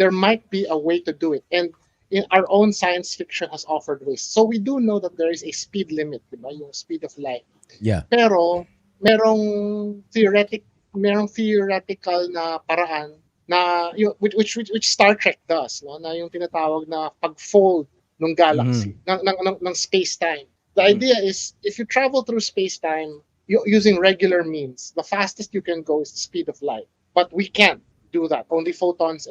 There might be a way to do it, and in our own science fiction has offered ways. So we do know that there is a speed limit, diba? Yung speed of light.
Yeah.
Pero merong theoretical na paraan na which Star Trek does, no? Na yung tinatawag na pag-fold ng galaxy, ng space-time. The idea is, if you travel through space-time using regular means, the fastest you can go is the speed of light. But we can't do that. Only photons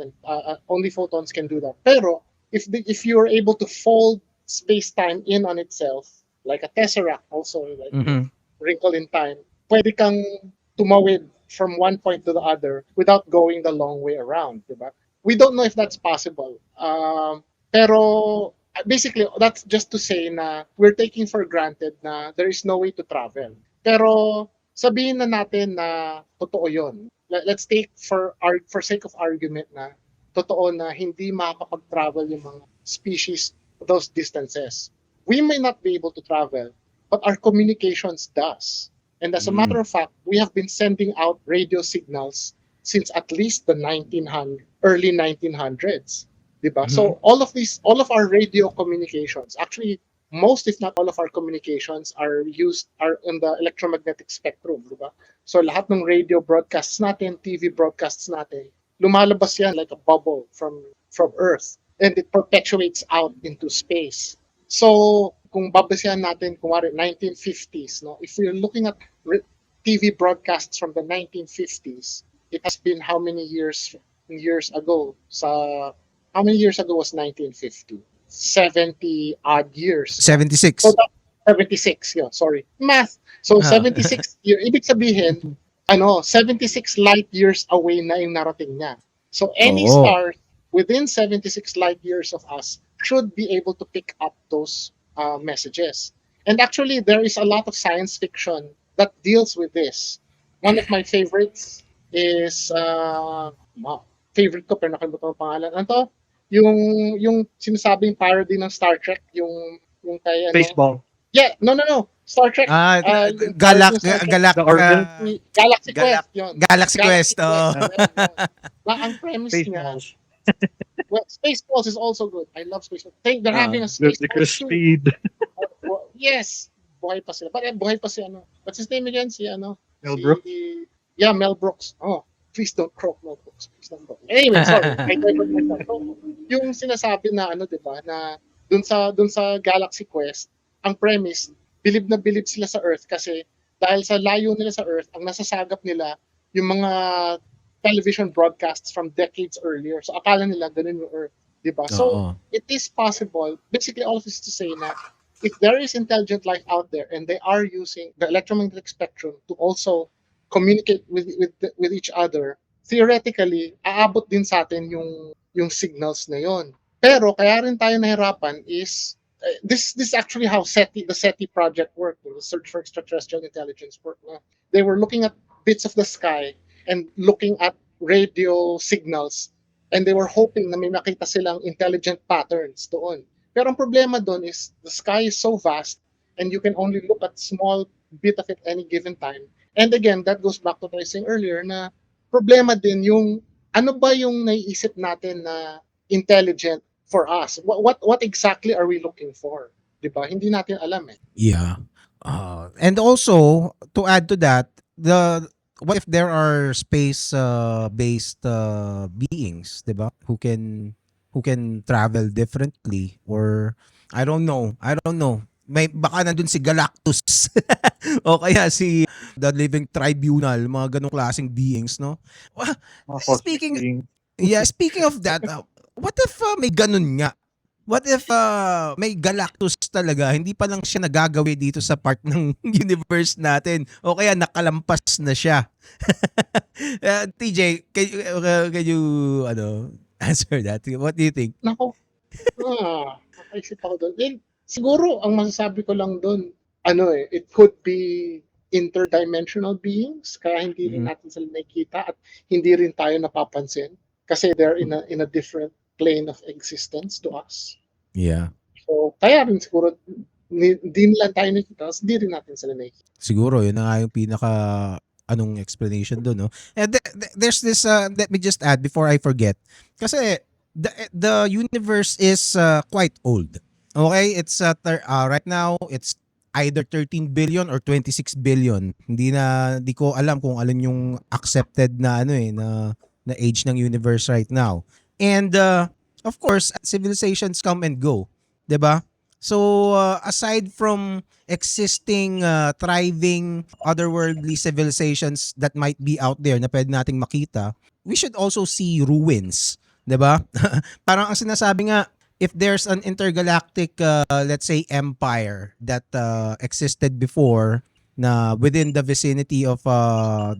can do that. Pero if you're able to fold space-time in on itself, like a tesseract, also like
Mhm.
wrinkle in time, pwede kang tumawid from one point to the other without going the long way around, diba? We don't know if that's possible. Pero basically, that's just to say na we're taking for granted na there is no way to travel. Pero sabihin na natin na totoo yun. Let's take for sake of argument na totoo na hindi makakapag-travel yung mga species those distances. We may not be able to travel, but our communications does. And as a matter of fact, we have been sending out radio signals since at least the early 1900s. Diba? So all of our radio communications, actually most if not all of our communications are in the electromagnetic spectrum, diba? So lahat ng radio broadcasts natin, TV broadcasts natin, lumalabas yan like a bubble from Earth, and it perpetuates out into space. So kung babasehan natin kunwari 1950s, no, if we're looking at TV broadcasts from the 1950s, it has been how many years ago? How many years ago was 1950? 70 odd years.
76.
So 76, yeah, sorry. Math. So 76 ibig sabihin 76 light years away na yung narating niya. So any star within 76 light years of us should be able to pick up those messages. And actually, there is a lot of science fiction that deals with this. One of my favorites is favorite ko pero nakalimutan ko ang pangalan. Ano to? Yung sinasabing parody ng Star Trek, yung kay
Baseball.
Yeah, no. Star Trek.
Galaxy
Quest. Yun.
Galaxy Quest. Oh.
Ang premise niya.
Baseballs.
Well, Spaceballs is also good. I love Spaceballs. They're having a Spaceballs
Ludicrous
2.
Speed.
Yes. Buhay pa sila. But buhay pa si what's his name again?
Mel Brooks.
Yeah, Mel Brooks. Oh, please don't croak Mel Brooks. Please don't croak. Anyway, sorry. I divert myself. So, yung sinasabi na diba, na dun sa Galaxy Quest, ang premise, bilib na bilib sila sa Earth kasi dahil sa layo nila sa Earth, ang nasasagap nila yung mga television broadcasts from decades earlier. So akala nila ganun yung Earth, diba? So it is possible, basically all of this to say na if there is intelligent life out there and they are using the electromagnetic spectrum to also communicate with each other, theoretically, aabot din sa atin yung signals na yon. Pero kaya rin tayo nahirapan is this is actually how the SETI project worked, the Search for Extraterrestrial Intelligence worked. They were looking at bits of the sky and looking at radio signals, and they were hoping na may makita silang intelligent patterns doon. Pero ang problema doon is the sky is so vast and you can only look at small bit of it any given time. And again, that goes back to what I was saying earlier na problema din yung ano ba yung naiisip natin na intelligent for us? What exactly are we looking for? Diba? Hindi natin alam eh.
Yeah. And also, to add to that, what if there are space based beings, diba? Who can travel differently, or I don't know. May baka nandun si Galactus o kaya si The Living Tribunal, mga ganong klaseng beings, no? Speaking of that, what if may ganun nga? What if may Galactus talaga, hindi pa lang siya nagagawi dito sa part ng universe natin, o kaya nakalampas na siya? TJ, can you answer that? What do you think?
Nako. Nakaisip ako doon. Siguro ang masasabi ko lang doon, it could be interdimensional beings, kaya hindi rin natin sila nakikita at hindi rin tayo napapansin kasi they're in a different plane of existence to us.
Yeah.
So, kaya rin siguro hindi nila tayo nakikita, hindi rin natin sila nakikita.
Siguro yun na nga yung pinaka explanation doon, no? And there's this let me just add before I forget. Kasi the universe is quite old. Okay, it's right now it's either 13 billion or 26 billion. Hindi ko alam kung alin yung accepted na na age ng universe right now. And of course, civilizations come and go, 'di ba? So aside from existing thriving otherworldly civilizations that might be out there na pwede nating makita, we should also see ruins, 'di ba? Parang ang sinasabi nga, if there's an intergalactic let's say empire that existed before na within the vicinity of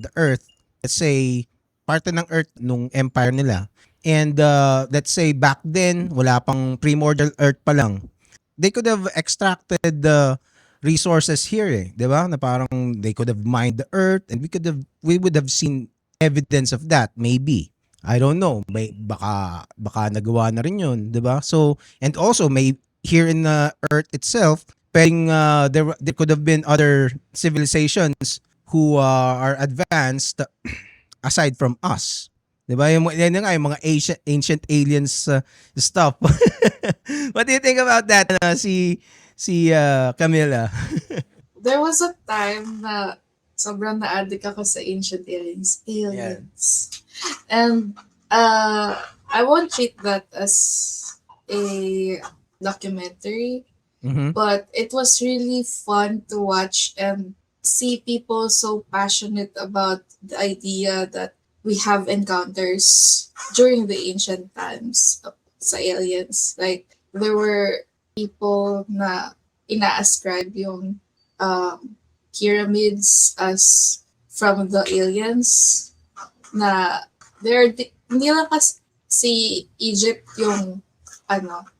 the earth, let's say parte ng earth nung empire nila, and let's say back then wala pang primordial earth pa lang, they could have extracted the resources here, 'di ba? Na parang they could have mined the earth, and we would have seen evidence of that, maybe. I don't know, may baka nagawa na rin 'yun, 'di ba? So, and also may here in the earth itself, pwedeng there could have been other civilizations who are advanced aside from us. 'Di ba? Yan nga yung mga ancient aliens stuff. What do you think about that, Camila?
There was a time na sobrang na-addict ako sa ancient aliens. Aliens. And I won't treat that as a documentary,
Mhm.
but it was really fun to watch and see people so passionate about the idea that we have encounters during the ancient times sa aliens. Like, there were people na ina-ascribe yung pyramids as from the aliens, na hindi lang kasi Egypt yung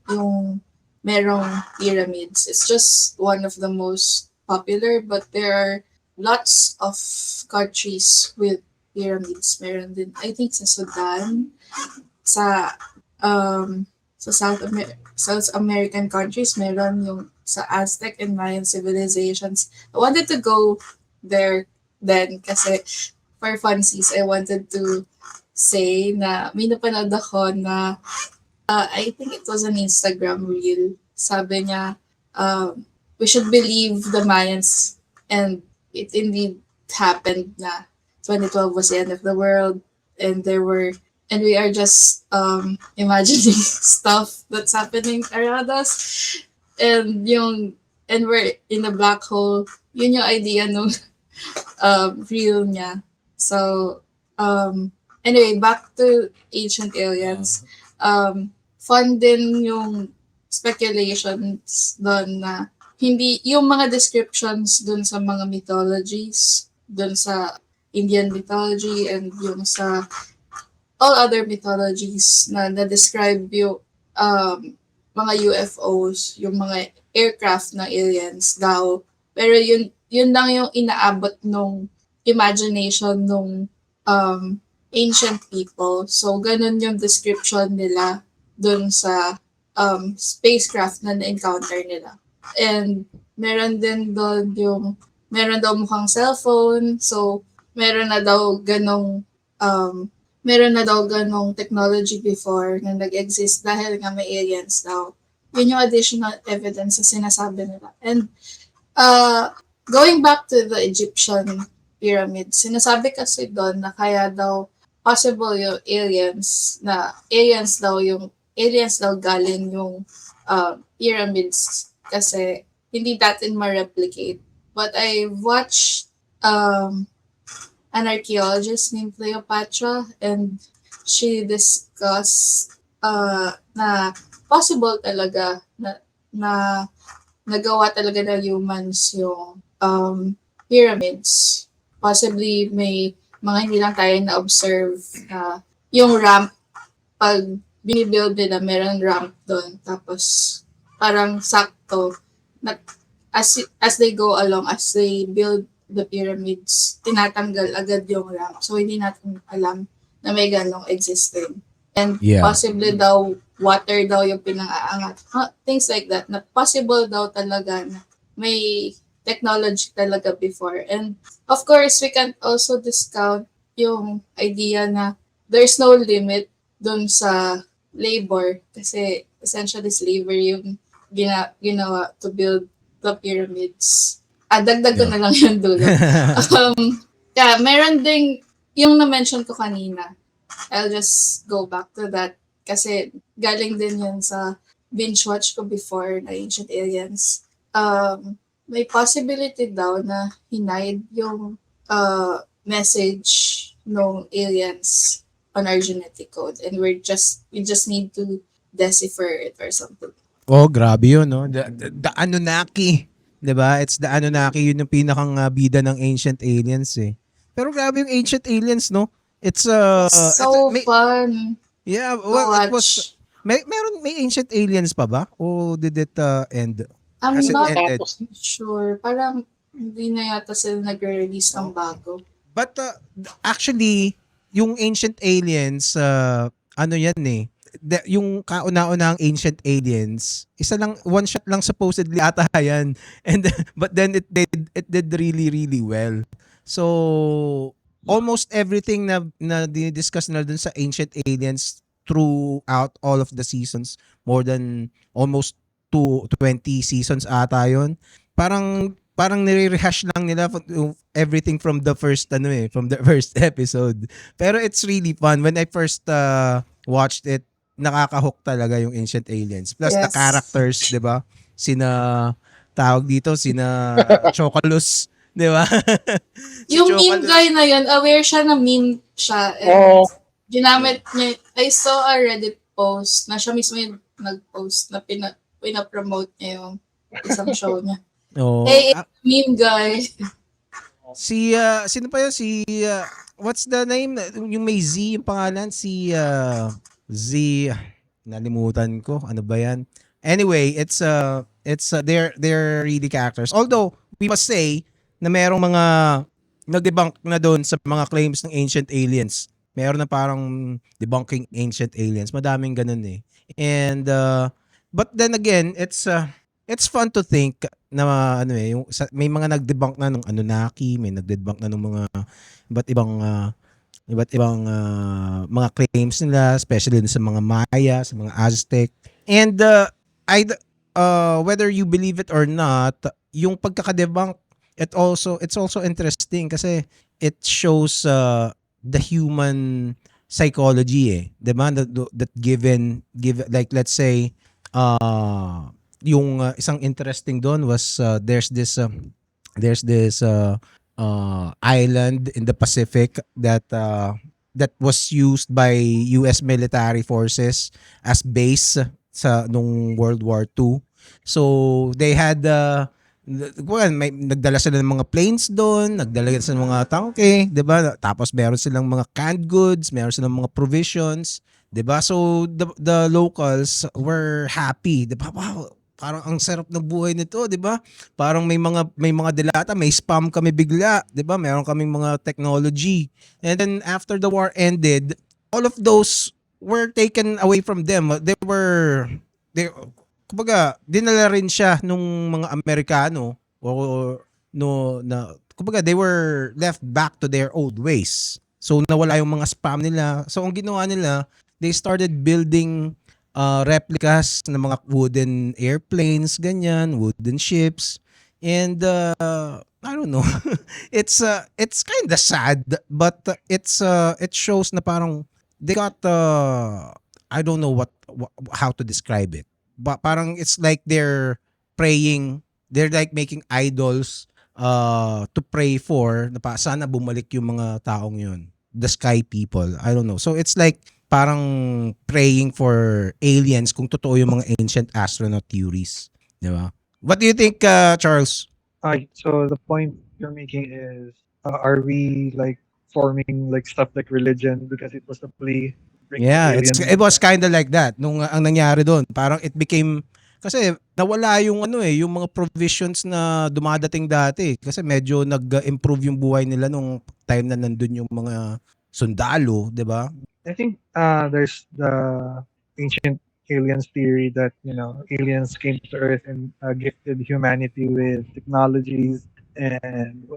yung merong pyramids. It's just one of the most popular, but there are lots of countries with pyramids. Meron din, I think, sa Sudan, sa South American countries, meron yung sa Aztec and Mayan civilizations. I wanted to go there then kasi for funsies, I wanted to say na may napanood ako na I think it was an Instagram reel. Sabi niya, we should believe the Mayans, and it indeed happened na 2012 was the end of the world, and we are just imagining stuff that's happening around us, and we're in a black hole. Yun yung idea nung reel niya. So anyway, back to ancient aliens. Fun din yung speculations doon na hindi yung mga descriptions doon sa mga mythologies, doon sa Indian mythology and yung sa all other mythologies na na-describe yung mga UFOs, yung mga aircraft ng aliens daw. Pero yun lang yung inaabot nung imagination nung ancient people. So, ganun yung description nila dun sa spacecraft na na-encounter nila. And meron din doon meron daw mukhang cellphone. So, meron na daw ganong technology before na nag-exist dahil nga may aliens daw. Yun yung additional evidence na sinasabi nila. And going back to the Egyptian pyramids, sinasabi kasi doon na kaya daw possible yung aliens daw galing yung pyramids kasi hindi natin ma-replicate. But I watched an archaeologist named Cleopatra, and she discussed na possible talaga na nagawa talaga ng humans yung pyramids. Possibly may mga hindi lang tayo na-observe na yung ramp, pag binibuild nila, meron ramp doon. Tapos parang sakto, as they go along, as they build the pyramids, tinatanggal agad yung ramp. So hindi natin alam na may ganong existing. And possibly daw, water daw yung pinang-aangat. Things like that. Na possible daw talaga na may technology talaga before. And of course, we can also discount yung idea na there's no limit dun sa labor. Kasi essentially slavery yung ginawa to build the pyramids. Dagdag ko na lang yung dulo. Meron ding, yung na-mention ko kanina, I'll just go back to that kasi galing din yun sa binge watch ko before na Ancient Aliens. May possibility daw na hinide yung message ng aliens on our genetic code, and we just need to decipher it or something.
Oh, grabe yun, no? The Anunnaki. 'Di ba? It's the Anunnaki, yun yung pinakang bida ng ancient aliens eh. Pero grabe yung ancient aliens, no? It's
So fun
yeah,
to
well, it was
watch.
may ancient aliens pa ba? O did it end?
I'm
Has it
not
ended?
Tapos,
sure. Parang hindi na yata sila nag-release ng bago.
But actually, yung ancient aliens, ano yan eh, yung kauna-unahang ancient aliens, isa lang, one shot lang supposedly ata yan. And but then it did really really well. So almost everything na discuss na dun sa ancient aliens throughout all of the seasons, more than almost 20 seasons ata yun. Parang nire-rehash lang nila everything from the first from the first episode. Pero it's really fun. When I first watched it, nakaka-hook talaga yung Ancient Aliens. Plus the
Yes.
characters, 'di ba? Tawag dito, sina Chocolus, 'di ba? Si
Yung meme
Chocolus.
guy na yun, aware siya na meme siya. And
oh,
ginamit niya, I saw a Reddit post na siya mismo yung nag-post na pina-promote niya yung isang show niya.
Oh,
Hey, meme guy.
sino pa yun? What's the name? Yung may Z yung pangalan, Z, nalimutan ko. Ano ba yan? Anyway, they're really characters. Although, we must say na merong mga nag-debunk na doon sa mga claims ng ancient aliens. Meron na parang debunking ancient aliens. Madaming ganun eh. And, but then again, it's fun to think na may mga nag-debunk na ng Anunnaki, may nag-debunk na ng mga iba't ibang mga claims nila, especially sa mga Maya, sa mga Aztec. And whether you believe it or not, yung pagkaka-debunk, it's also interesting kasi it shows the human psychology eh. 'Di ba? That like let's say yung isang interesting doon was there's this island in the Pacific that was used by US military forces as base sa nung World War II. So they had nagdala sila ng mga planes doon, nagdala sila ng mga tangke, 'di ba? Tapos meron silang mga canned goods, meron silang mga provisions, 'di ba? So the locals were happy, 'di ba? Wow, parang ang sarap ng buhay nito, 'di ba? Parang may mga delata, may spam kami bigla, 'di ba? Meron kaming mga technology. And then after the war ended, all of those were taken away from them. Kumbaga, dinala rin siya nung mga Amerikano kumbaga they were left back to their old ways. So nawala yung mga spam nila. So ang ginawa nila, they started building replicas ng mga wooden airplanes, ganyan, wooden ships. And I don't know. It's kind of sad, but it shows na parang they got I don't know how to describe it. But parang it's like they're like making idols to pray for na sana bumalik yung mga taong yun, the sky people. I don't know. So it's like parang praying for aliens kung totoo yung mga ancient astronaut theories, di ba? What do you think, Charles?
So the point you're making is, are we like forming like stuff like religion because it was a plea?
Yeah, it was kind of like that nung ang nangyari doon. Parang it became kasi nawala yung yung mga provisions na dumadating dati kasi medyo nag-improve yung buhay nila nung time na nandun yung mga sundalo, 'di ba?
I think there's the ancient aliens theory that aliens came to Earth and gifted humanity with technologies and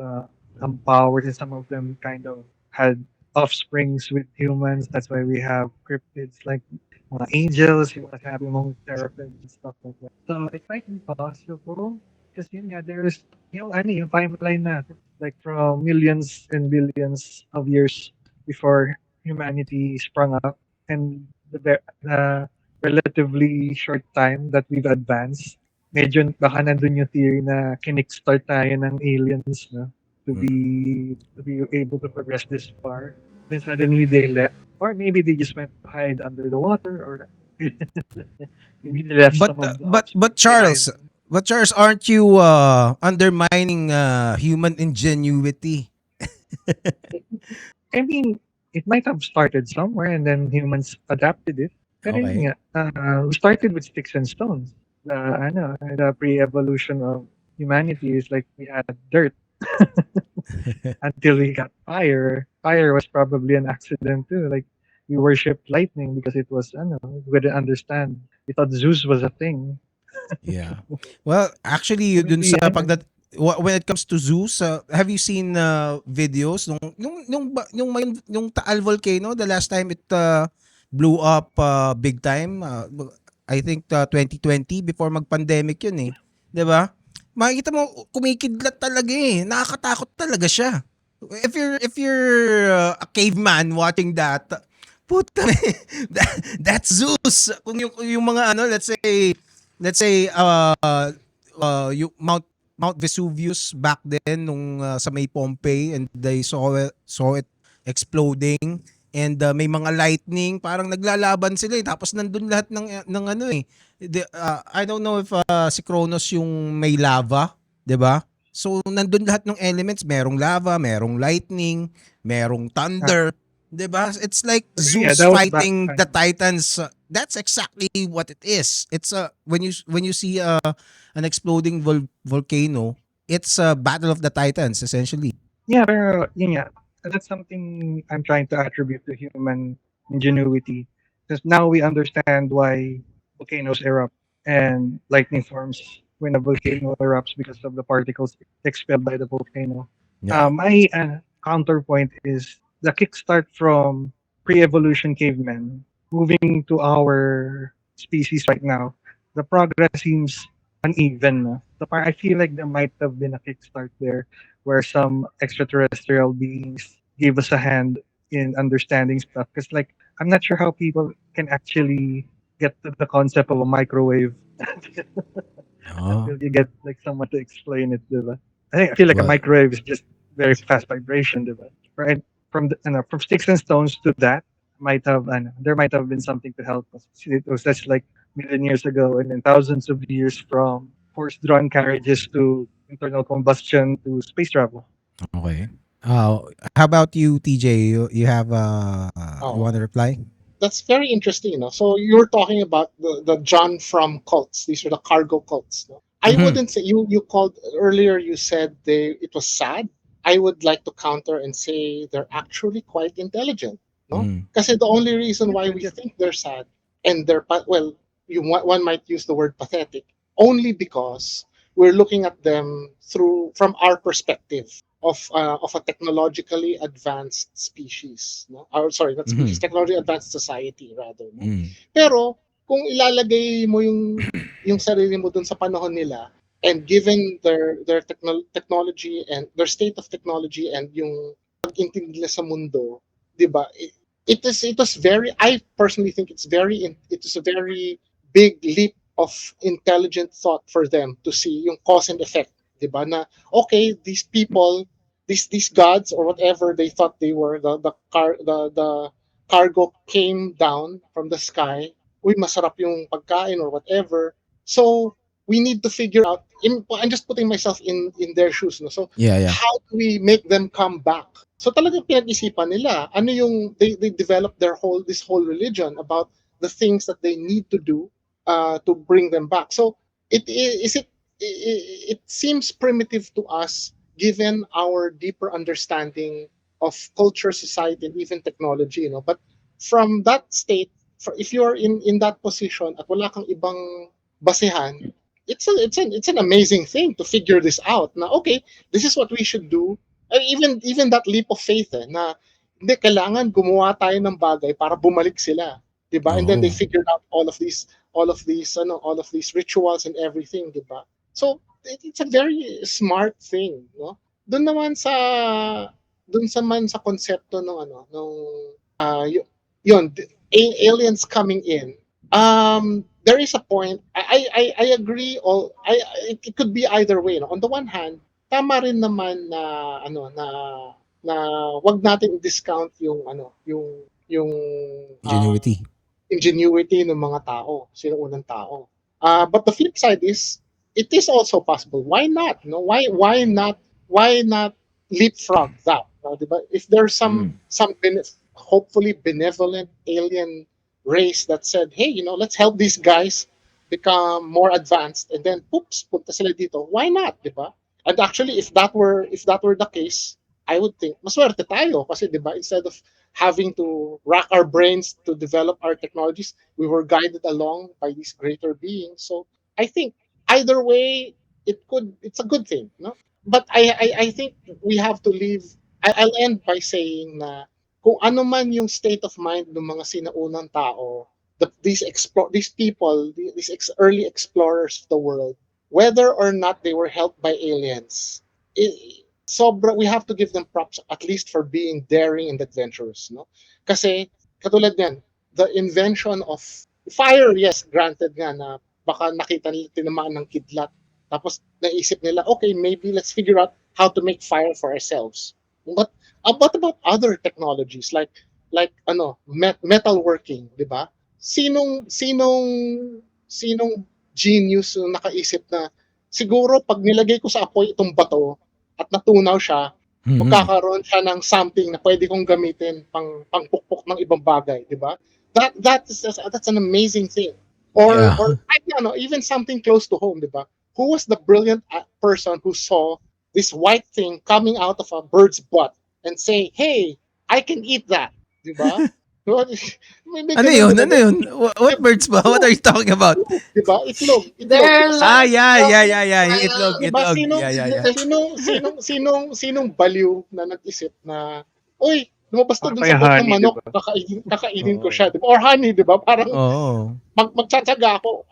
some powers, and some of them kind of had offsprings with humans. That's why we have cryptids like mga angels, yung mga mong seraphims and stuff like that. So it might be possible because there's yung timeline natin, like from millions and billions of years before humanity sprung up, and the relatively short time that we've advanced, medyo baka nandun yung theory na kinikstart tayo ng aliens, no? To be able to progress this far. Then suddenly they left Or maybe they just went to hide under the water, or maybe they left
But
some of the
but
offspring behind.
Charles, aren't you undermining human ingenuity?
I mean, it might have started somewhere and then humans adapted it. Pero yun
Okay.
nga, we started with sticks and stones. The pre-evolution of humanity is like we had dirt until we got fire. Fire was probably an accident too. Like we worshipped lightning because it was, we didn't understand. We thought Zeus was a thing.
Yeah. Well, actually,
So
dun
maybe,
sa when it comes to Zeus, have you seen videos yung Taal volcano the last time it blew up big time? I think 2020 before mag-pandemic yun eh. 'Di ba? Makikita mo kumikidlat talaga eh. Nakakatakot talaga siya. If you're a caveman watching that, puta that's Zeus. Kung yung mga let's say yung Mount Vesuvius back then nung sa may Pompeii, and they saw it exploding, and may mga lightning, parang naglalaban sila eh, tapos nandun lahat ng ano eh. I don't know if si Kronos yung may lava, 'di ba? So nandun lahat ng elements, merong lava, merong lightning, merong
uh,
thunder, 'di ba? It's like
yeah,
Zeus
that was back
fighting the
time.
Titans. That's exactly what it is. It's when you see an exploding volcano, it's a battle of the Titans essentially.
Yeah, pero yun nga, that's something I'm trying to attribute to human ingenuity. Because now we understand why volcanoes erupt and lightning forms when a volcano erupts because of the particles expelled by the volcano.
Yeah.
My counterpoint is the kickstart from pre-evolution cavemen moving to our species right now. The progress seems uneven. No? I feel like there might have been a kickstart there where some extraterrestrial beings gave us a hand in understanding stuff. Because, like, I'm not sure how people can actually get to the concept of a microwave
Oh,
until you get like someone to explain it. Diba? I feel like a
well,
microwave is just very fast vibration, diba? Right? From sticks and stones to that there might have been something to help us. It was just like million years ago, and then thousands of years from horse-drawn carriages to internal combustion to space travel.
okay. How about you, TJ? You have you want
Oh,
to reply?
that's very interesting. So you're talking about the John from cults. These are the cargo cults. No? I
Mm-hmm.
wouldn't say you called earlier. You said it was sad. I would like to counter and say they're actually quite intelligent. No,
Mm-hmm.
because the only reason
Yep,
why
yep,
we
yep.
think they're sad and well, one might use the word pathetic only because we're looking at them from our perspective of a technologically advanced species, no? Or sorry, not species,
Mm-hmm.
technologically advanced society rather, no?
Mm-hmm.
Pero kung ilalagay mo yung sarili mo dun sa panahon nila, and given their technology and their state of technology and yung pag-intindi nila sa mundo, 'di ba? It was very, I personally think it is a very big leap of intelligent thought for them to see yung cause and effect, 'di ba? Na okay, these people, these gods or whatever they thought they were, the cargo came down from the sky. Uy, masarap yung pagkain or whatever. So we need to figure out. I'm just putting myself in their shoes, no? So
Yeah, yeah.
how do we make them come back? So talagang pinag-isipan nila ano yung they developed this whole religion about the things that they need to do to bring them back. So it seems primitive to us given our deeper understanding of culture, society, and even technology, But from that state, if you're in that position at wala kang ibang basehan, it's an amazing thing to figure this out. Na okay, this is what we should do. Even that leap of faith, na hindi kailangan gumawa tayo ng bagay para bumalik sila, 'di ba? And then they
Oh.
figured out all of these rituals and everything, 'di ba? So it's a very smart thing, no? Doon naman sa konsepto ng yun, aliens coming in. There is a point. I agree. It could be either way. No? On the one hand, tama rin naman na wag natin discount yung yung
Ingenuity.
ingenuity ng mga tao, sinuunang tao. But the flip side is, it is also possible. Why not? No, why not leapfrog that? No, diba? If there's some hopefully benevolent alien race that said, hey, let's help these guys become more advanced, and then poops, punta sila dito. Why not, diba? And actually, if that were the case, I would think maswerte tayo kasi, diba, instead of having to rack our brains to develop our technologies, we were guided along by these greater beings. So I think either way, it's a good thing, no? But I think we have to leave. I'll end by saying na kung ano man yung state of mind ng mga sinaunang tao, these people, early explorers of the world, whether or not they were helped by aliens, we have to give them props at least for being daring and adventurous, no? Kasi katulad niyan, the invention of fire, yes, granted nga na baka nakita nila tinamaan ng kidlat, tapos naisip nila, okay, maybe let's figure out how to make fire for ourselves. But what about other technologies like metalworking, di ba? Sinong genius yung nakaisip na siguro pag nilagay ko sa apoy itong bato at natunaw siya, magkakaroon siya ng something na pwede kong gamitin pangpukpok ng ibang bagay, di ba? That's an amazing thing. Or even something close to home, di ba? Who was the brilliant person who saw this white thing coming out of a bird's butt and say, "Hey, I can eat that," di ba?
Ano yun? What birds ba? What are you talking about?
Di ba? Itlog.
There are lots
Yeah. Yung
of-
itlog.
Sinong baliw na nag-isip na, uy, lumabas to dun
Kaya
sa butt ng
honey,
manok,
diba?
kakainin ko siya, di ba? Or honey, di ba? Parang
Oo.
magtsatsaga ako,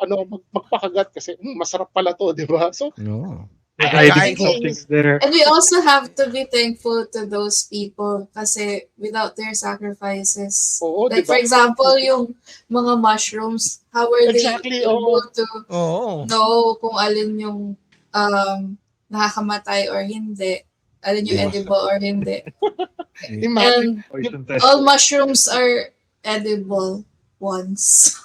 magpakagat kasi, masarap pala to, di ba? So,
No.
There's
I
hiding
think
something there.
And we also have to be thankful to those people kasi without their sacrifices.
Oo,
Like
diba?
for example, yung mga mushrooms, how are
Exactly,
they able to
Oo.
know kung alin yung nakakamatay or hindi, alin yung
Diba?
edible or hindi.
imagine.
And
Poison
all
testing.
mushrooms are edible ones.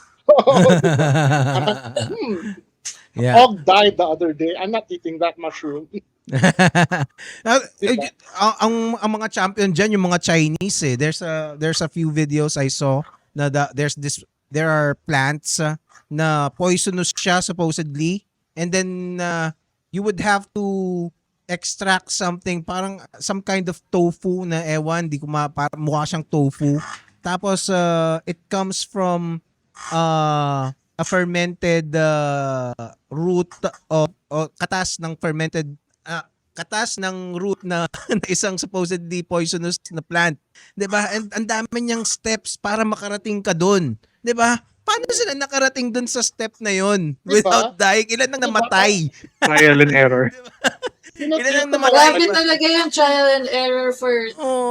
Yeah.
Og died the other day. I'm not eating that mushroom. Diba?
ang mga champion diyan yung mga Chinese eh. There's a few videos I saw na there are plants na poisonous siya supposedly, and then you would have to extract something, parang some kind of tofu na ewan, di ko parang mukha siyang tofu. Tapos it comes from a fermented root o katas ng fermented katas ng root na isang supposedly poisonous na plant. 'Di ba? And ang dami niyang steps para makarating ka doon. 'Di ba? Paano sila nakarating doon sa step na 'yon without dying? Ilan nang namatay?
Trial and error.
Ilan nang namatay?
Grabe talaga yung trial and error for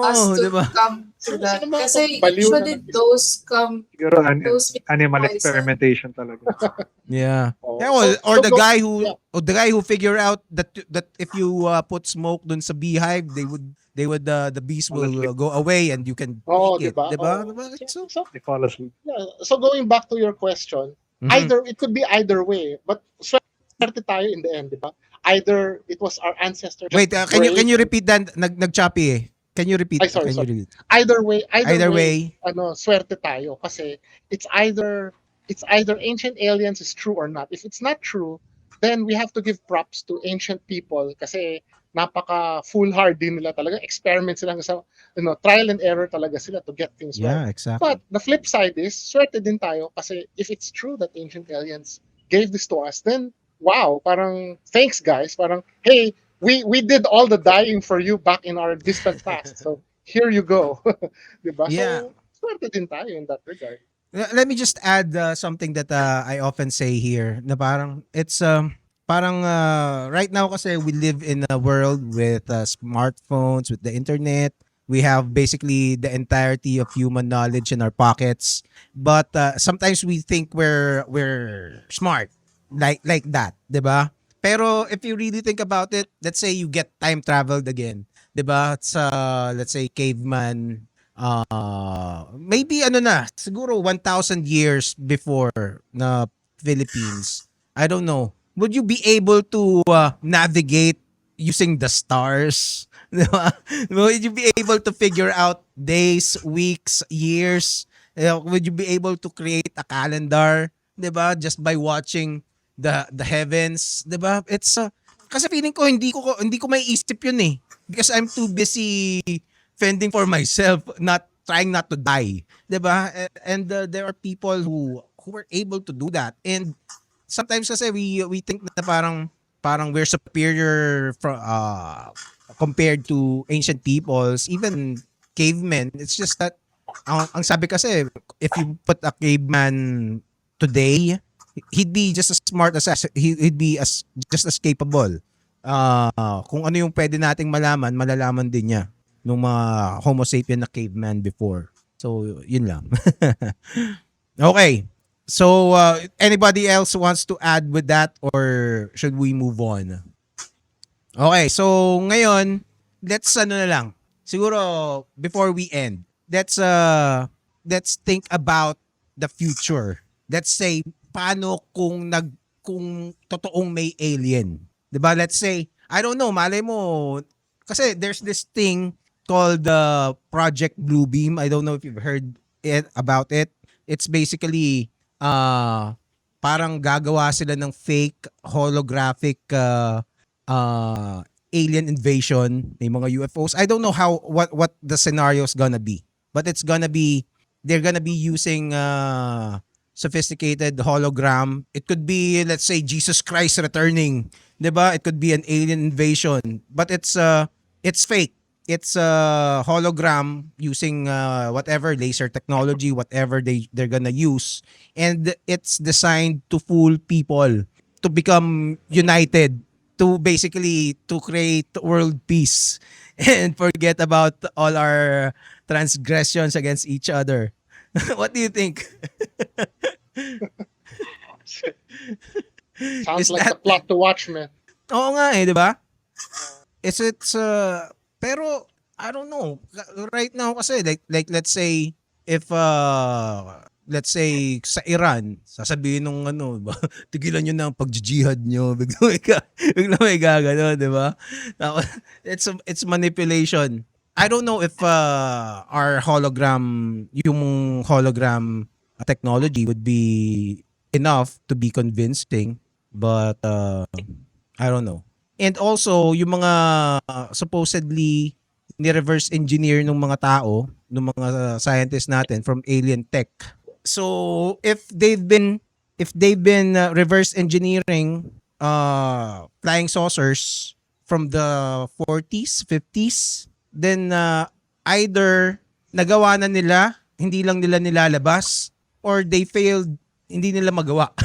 us to
diba?
come to that.
Sino mga
Kasi
baliw na
usually those come,
Siguro
those
animal
poison.
experimentation talaga.
Yeah.
Oh.
Yeah, or the guy who
yeah.
or the guy who figure out that if you put smoke dun sa beehive, the bees will go away and you can
Oh,
eat it,
diba?
diba?
Oh.
Diba? So,
They fall asleep.
So going back to your question,
mhm.
it could be either way, but swerte tayo in the end, di ba? Either it was our ancestors.
Wait, can you repeat that? Nag-choppy eh. Can you repeat?
Ay, sorry,
Can you repeat?
Either way,
Either way.
swerte tayo kasi it's either ancient aliens is true or not. If it's not true, then we have to give props to ancient people kasi napaka foolhardy nila talaga. Experiment sila sa trial and error talaga sila to get things right.
Yeah, exactly.
But the flip side is, swerte din tayo kasi if it's true that ancient aliens gave this to us, then wow, parang thanks guys, parang hey, we did all the dying for you back in our distant past. So here you go. Diba?
Yeah.
So swerte din tayo in that regard.
Let me just add something that I often say here na parang it's parang right now kasi we live in a world with smartphones, with the internet. We have basically the entirety of human knowledge in our pockets. But sometimes we think we're smart like that, 'di ba? Pero if you really think about it, let's say you get time traveled again, 'di ba? Sa let's say caveman maybe ano na, siguro 1,000 years before na Philippines. I don't know. Would you be able to navigate using the stars? Di ba? Would you be able to figure out days, weeks, years? Would you be able to create a calendar, 'di ba? Just by watching the heavens, 'di ba? It's kasi feeling ko hindi ko maiisip 'yun eh. Because I'm too busy fending for myself, not trying not to die, 'di ba? And there are people who were able to do that. And sometimes kasi we think na parang we're superior compared to ancient peoples, even cavemen. It's just that ang sabi kasi, if you put a caveman today, he'd be just as smart as us. He'd be just as capable. Kung ano yung pwede nating malaman, malalaman din niya nung mga Homo sapien na caveman before. So, yun lang. Okay. So, anybody else wants to add with that, or should we move on? Okay, so ngayon, let's ano na lang. Siguro before we end, let's think about the future. Let's say paano kung totoong may alien. 'Di ba? Let's say, I don't know, malay mo kasi there's this thing called the Project Bluebeam. I don't know if you've heard about it. It's basically parang gagawa sila ng fake holographic alien invasion, may mga UFOs. I don't know what the scenario is gonna be, but they're gonna be using sophisticated hologram. It could be, let's say, Jesus Christ returning, 'di ba? It could be an alien invasion, but it's fake. It's a hologram using whatever laser technology, whatever they're gonna use, and it's designed to fool people to become united, to basically to create world peace and forget about all our transgressions against each other. What do you think?
Sounds
Is
like the
that
plot to Watchmen.
Oo nga eh, 'di ba? It's pero I don't know. Right now kasi like let's say if let's say sa Iran, sasabihin nung ano, ba, tigilan niyo na ang pag-jihad niyo, bigla may gagano, 'di ba? Tapos, it's manipulation. I don't know if our yung hologram technology would be enough to be convincing, but I don't know. And also, yung mga supposedly ni-reverse engineer ng mga tao, ng mga scientists natin from alien tech. So, if they've been reverse engineering flying saucers from the 40s, 50s, then either nagawa na nila, hindi lang nila nilalabas, or they failed, hindi nila magawa.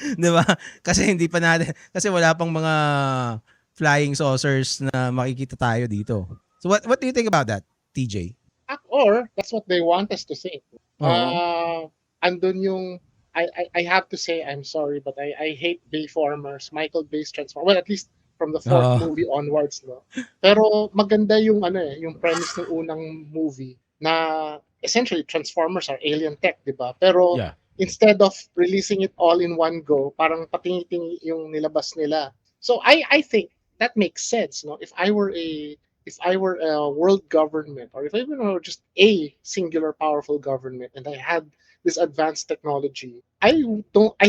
'Di ba? Kasi hindi pa natin, kasi wala pang mga flying saucers na makikita tayo dito. So what do you think about that, TJ?
Or that's what they want us to think.
Oo.
Andun yung I have to say, I'm sorry, but I hate Bayformers, Michael Bay's Transformers. Well, at least from the fourth
Oo.
movie onwards, no. Pero maganda yung yung premise ng unang movie na essentially Transformers are alien tech, 'di ba? Pero
Yeah.
instead of releasing it all in one go, parang patingi-tingi yung nilabas nila. So I think that makes sense, no? If I were a world government, or if I were just a singular powerful government, and I had this advanced technology, I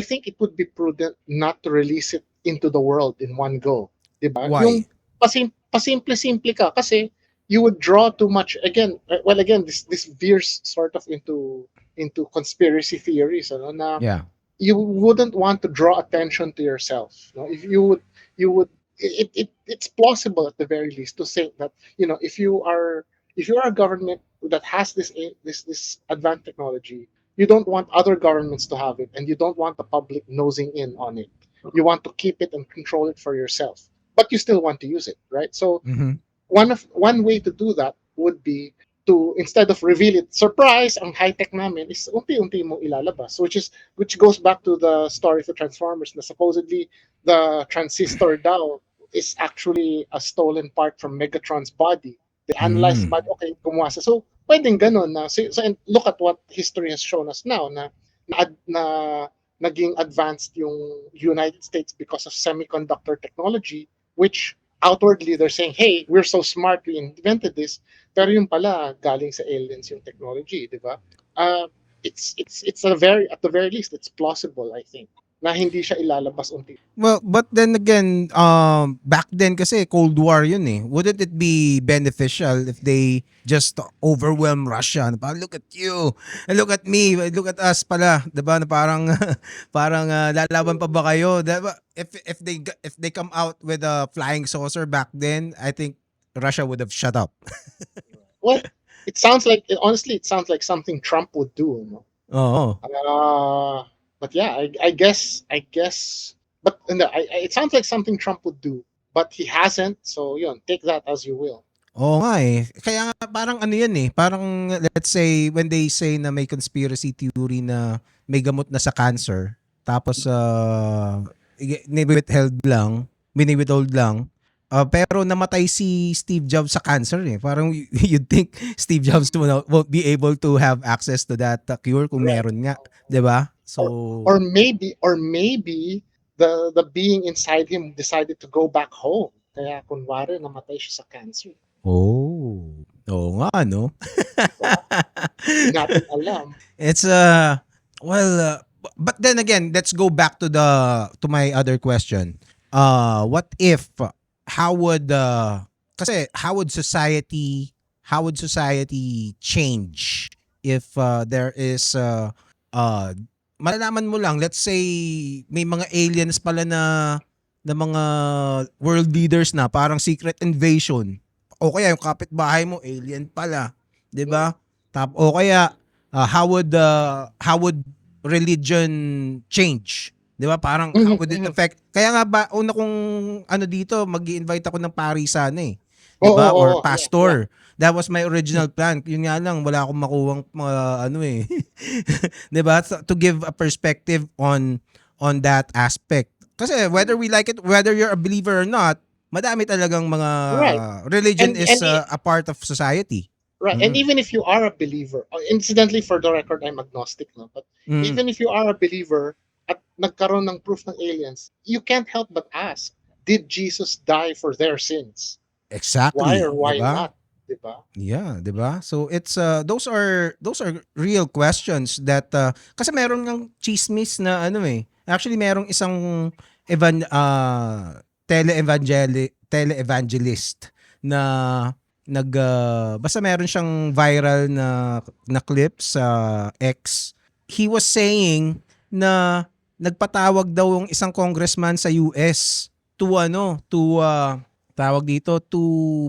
think it would be prudent not to release it into the world in one go. 'Di ba? Yung
Why?
pasimple-simple ka kasi you would draw too much again. Well, again, this veers sort of into conspiracy theories, ano, na
Yeah.
you wouldn't want to draw attention to yourself. No? If you would it's plausible at the very least to think that, if you are a government that has this advanced technology, you don't want other governments to have it, and you don't want the public nosing in on it. You want to keep it and control it for yourself, but you still want to use it, right? So
Mhm.
one way to do that would be to, instead of reveal it, surprise, ang high-tech namin is unti-unti mo ilalabas, which goes back to the story of the Transformers, na supposedly the transistor daw is actually a stolen part from Megatron's body. They analyzed the
Mm.
body, okay, kumuha siya. So pwedeng ganun na, and look at what history has shown us now na naging advanced yung United States because of semiconductor technology, which outwardly they're saying, hey, we're so smart, we invented this, pero yung pala galing sa aliens yung technology, di ba? It's at the very least it's plausible, I think, na hindi siya ilalabas unti.
Well, but then again, back then kasi Cold War yun eh. Wouldn't it be beneficial if they just overwhelm Russia? Na parang, look at you, and look at me, look at us pala, 'di ba? Na parang parang lalaban pa ba kayo? Diba? If they come out with a flying saucer back then, I think Russia would have shut up.
Well, honestly, it sounds like something Trump would do, no?
Oo.
But yeah, I guess, but no, it sounds like something Trump would do, but he hasn't. So yun, take that as you will.
Oo nga eh. Kaya nga parang ano yan eh. Parang let's say when they say na may conspiracy theory na may gamot na sa cancer, tapos bini-withhold lang. Pero namatay si Steve Jobs sa cancer eh. Parang you'd think Steve Jobs won't be able to have access to that cure kung meron nga, 'di ba? So
Or maybe the being inside him decided to go back home. Kaya kunwari namatay siya sa cancer.
Oo nga no.
Hindi natin alam.
It's but then again, let's go back to my other question. What if how would society change if there is malalaman mo lang, let's say may mga aliens pala na mga world leaders na parang secret invasion, o kaya yung kapitbahay mo alien pala, 'di ba? O kaya how would religion change? 'Di ba? Parang how would it affect? Kaya nga ba una kong ano dito, mag-i-invite ako ng pari sana eh. 'Di ba? Or pastor. Yeah. That was my original plan. Yun nga lang, wala akong makuwang ano eh. 'Di ba? To give a perspective on that aspect. Kasi whether we like it, whether you're a believer or not, madami talagang mga religion is a part of society.
Right. And even if you are a believer, incidentally for the record, I'm agnostic, no? But even if you are a believer at nagkaroon ng proof ng aliens, you can't help but ask, did Jesus die for their sins?
Exactly.
Why or why
diba?
not? Diba?
Yeah, diba? So it's those are real questions that kasi meron ng chismis na ano eh. Actually merong isang tele-evangelist na basta meron siyang viral na clip sa X. He was saying na nagpatawag daw yung isang congressman sa US to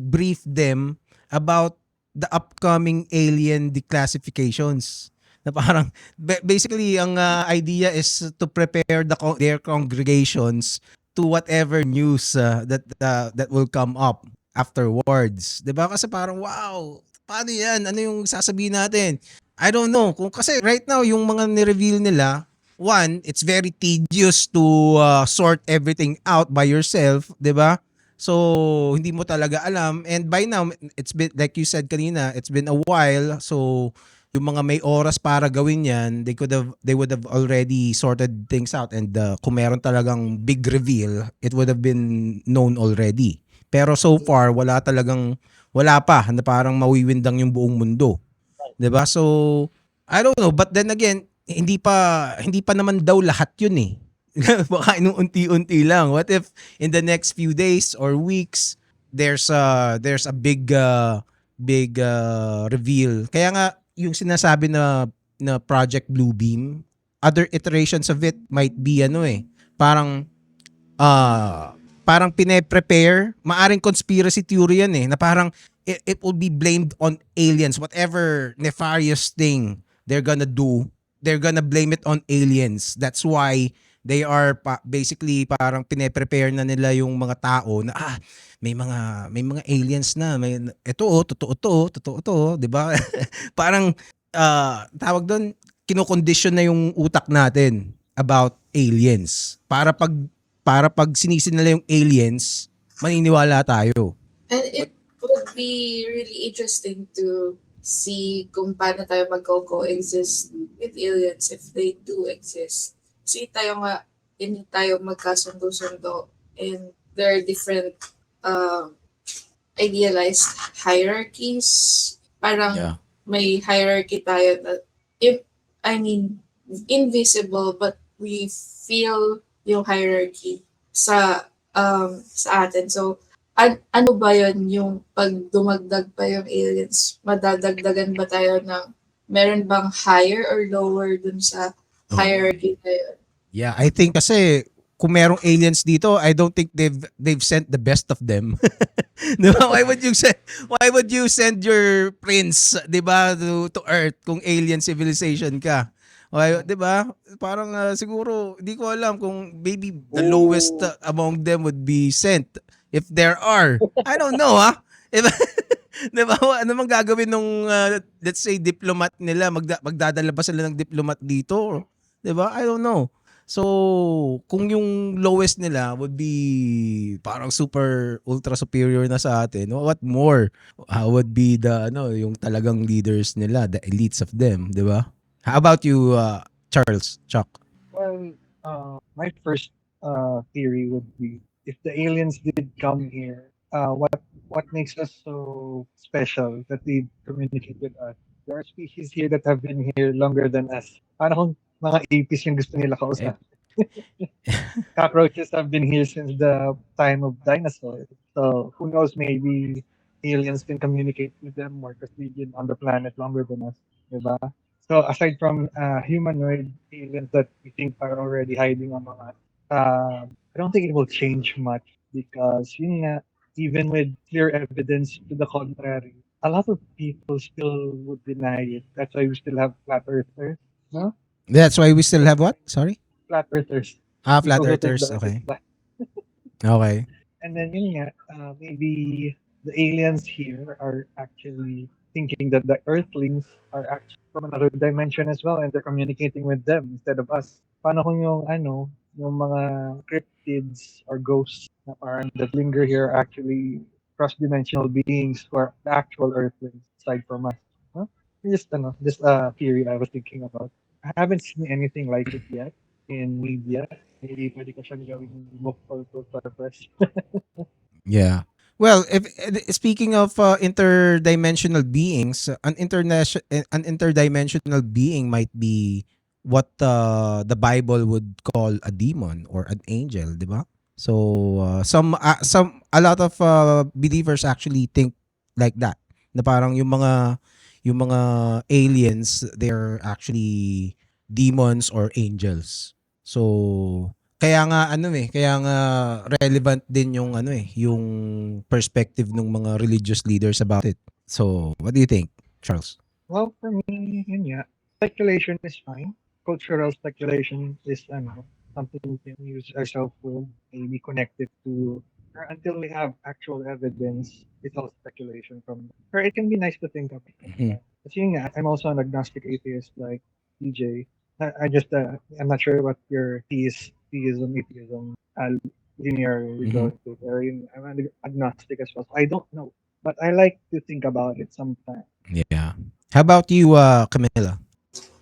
brief them about the upcoming alien declassifications. Na parang basically ang idea is to prepare their congregations to whatever news that will come up afterwards. 'Di ba? Kasi parang wow, paano 'yan? Ano yung sasabihin natin? I don't know. Kasi right now yung mga ni-reveal nila, one, it's very tedious to sort everything out by yourself, 'di ba? So, hindi mo talaga alam. And by now, it's been, like you said kanina, it's been a while. So, yung mga may oras para gawin yan, they would have already sorted things out. And kung meron talagang big reveal, it would have been known already. Pero so far, wala pa, na parang mawiwindang yung buong mundo. 'Di ba? So, I don't know. But then again, hindi pa naman daw lahat yun eh. Baka unti-unti lang. What if in the next few days or weeks there's a big reveal? Kaya nga yung sinasabi na Project Bluebeam, other iterations of it might be parang pine-prepare, maaring conspiracy theory yan eh, na parang it will be blamed on aliens, whatever nefarious thing they're gonna do, they're gonna blame it on aliens. That's why they are basically parang pine-prepare na nila yung mga tao na may mga aliens na, totoo to, 'di ba? Parang tawag doon, kinokondisyon na yung utak natin about aliens para pag sinisin nila yung aliens, maniniwala tayo.
And it would be really interesting to see kung paano tayo mag-coexist with aliens if they do exist. Kasi tayo nga, hindi tayo magkasundo-sundo and there are different um idealized hierarchies. Parang
Yeah.
may hierarchy tayo na, if, I mean, invisible but we feel yung hierarchy sa atin. So, ano ba yun yung pag dumagdag pa yung aliens? Madadagdagan ba tayo ng meron bang higher or lower dun sa
Oo.
hierarchy na yun?
Yeah, I think kasi kung merong aliens dito, I don't think they've sent the best of them. 'Di ba? Why would you send your prince, 'di ba, to Earth kung alien civilization ka? Why, 'di ba? Parang siguro hindi ko alam kung maybe the lowest among them would be sent if there are. I don't know, ha. If, 'di ba? Ano mang gagawin nung let's say diplomat nila, magdadala ba sila ng diplomat dito? 'Di ba? I don't know. So, kung yung lowest nila would be parang super ultra superior na sa atin, what more would be the yung talagang leaders nila, the elites of them, 'di ba? How about you, Charles, Chuck?
Well, my first theory would be if the aliens did come here, what makes us so special that they communicate with us? There are species here that have been here longer than us. Paano kung mga apis yung gusto nila kausap? Cockroaches have been here since the time of dinosaurs. So who knows, maybe aliens can communicate with them more because they've been on the planet longer than us. Diba? So aside from humanoid aliens that we think are already hiding among us, I don't think it will change much because yun nga, even with clear evidence to the contrary, a lot of people still would deny it. That's why we still have flat earthers. No?
That's why we still have what? Sorry?
Flat earthers.
Flat
People who think
earthers.
the earth
Okay.
is flat.
Okay.
And then yun nga, maybe the aliens here are actually thinking that the earthlings are actually from another dimension as well and they're communicating with them instead of us. Paano kung yung yung mga cryptids or ghosts na parang that linger here are actually cross-dimensional beings who are the actual earthlings aside from us? Huh? Just a theory I was thinking about. I haven't seen anything like it yet in media. Maybe pwede ko siyang gawing book for purpose.
Yeah. Well, if speaking of interdimensional beings, an interdimensional being might be what the Bible would call a demon or an angel, di ba? So a lot of believers actually think like that. Na parang yung mga aliens, they're actually demons or angels. So kaya nga relevant din yung yung perspective ng mga religious leaders about it. So, what do you think, Charles?
Well, for me, yun nga, speculation is fine. Cultural speculation is something we can use ourselves with, maybe connected to, or until we have actual evidence, it's all speculation from, or it can be nice to think of.
Mhm.
Kasi yun nga, I'm also an agnostic atheist like DJ. I'm not sure what your theism, atheism, linear result is. Or I'm an agnostic as well. So I don't know, but I like to think about it sometimes.
Yeah. How about you, Camila?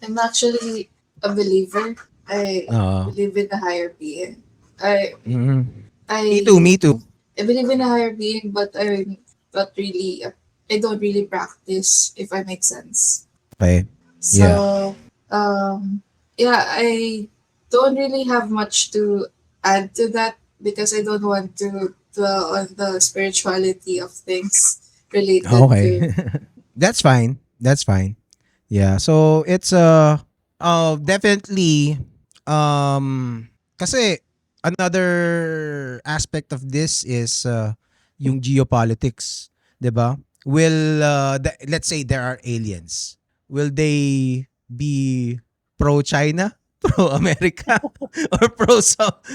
I'm actually a believer. I believe in a higher being.
Mhm.
I
Me too.
I believe in a higher being, but I'm not really. I don't really practice. If I make sense.
Okay.
So, yeah, I don't really have much to add to that because I don't want to dwell on the spirituality of things related
Okay.
to.
That's fine. That's fine. Yeah. So it's definitely kasi another aspect of this is yung geopolitics, 'di ba? Will let's say there are aliens. Will they be pro-China, pro-America, or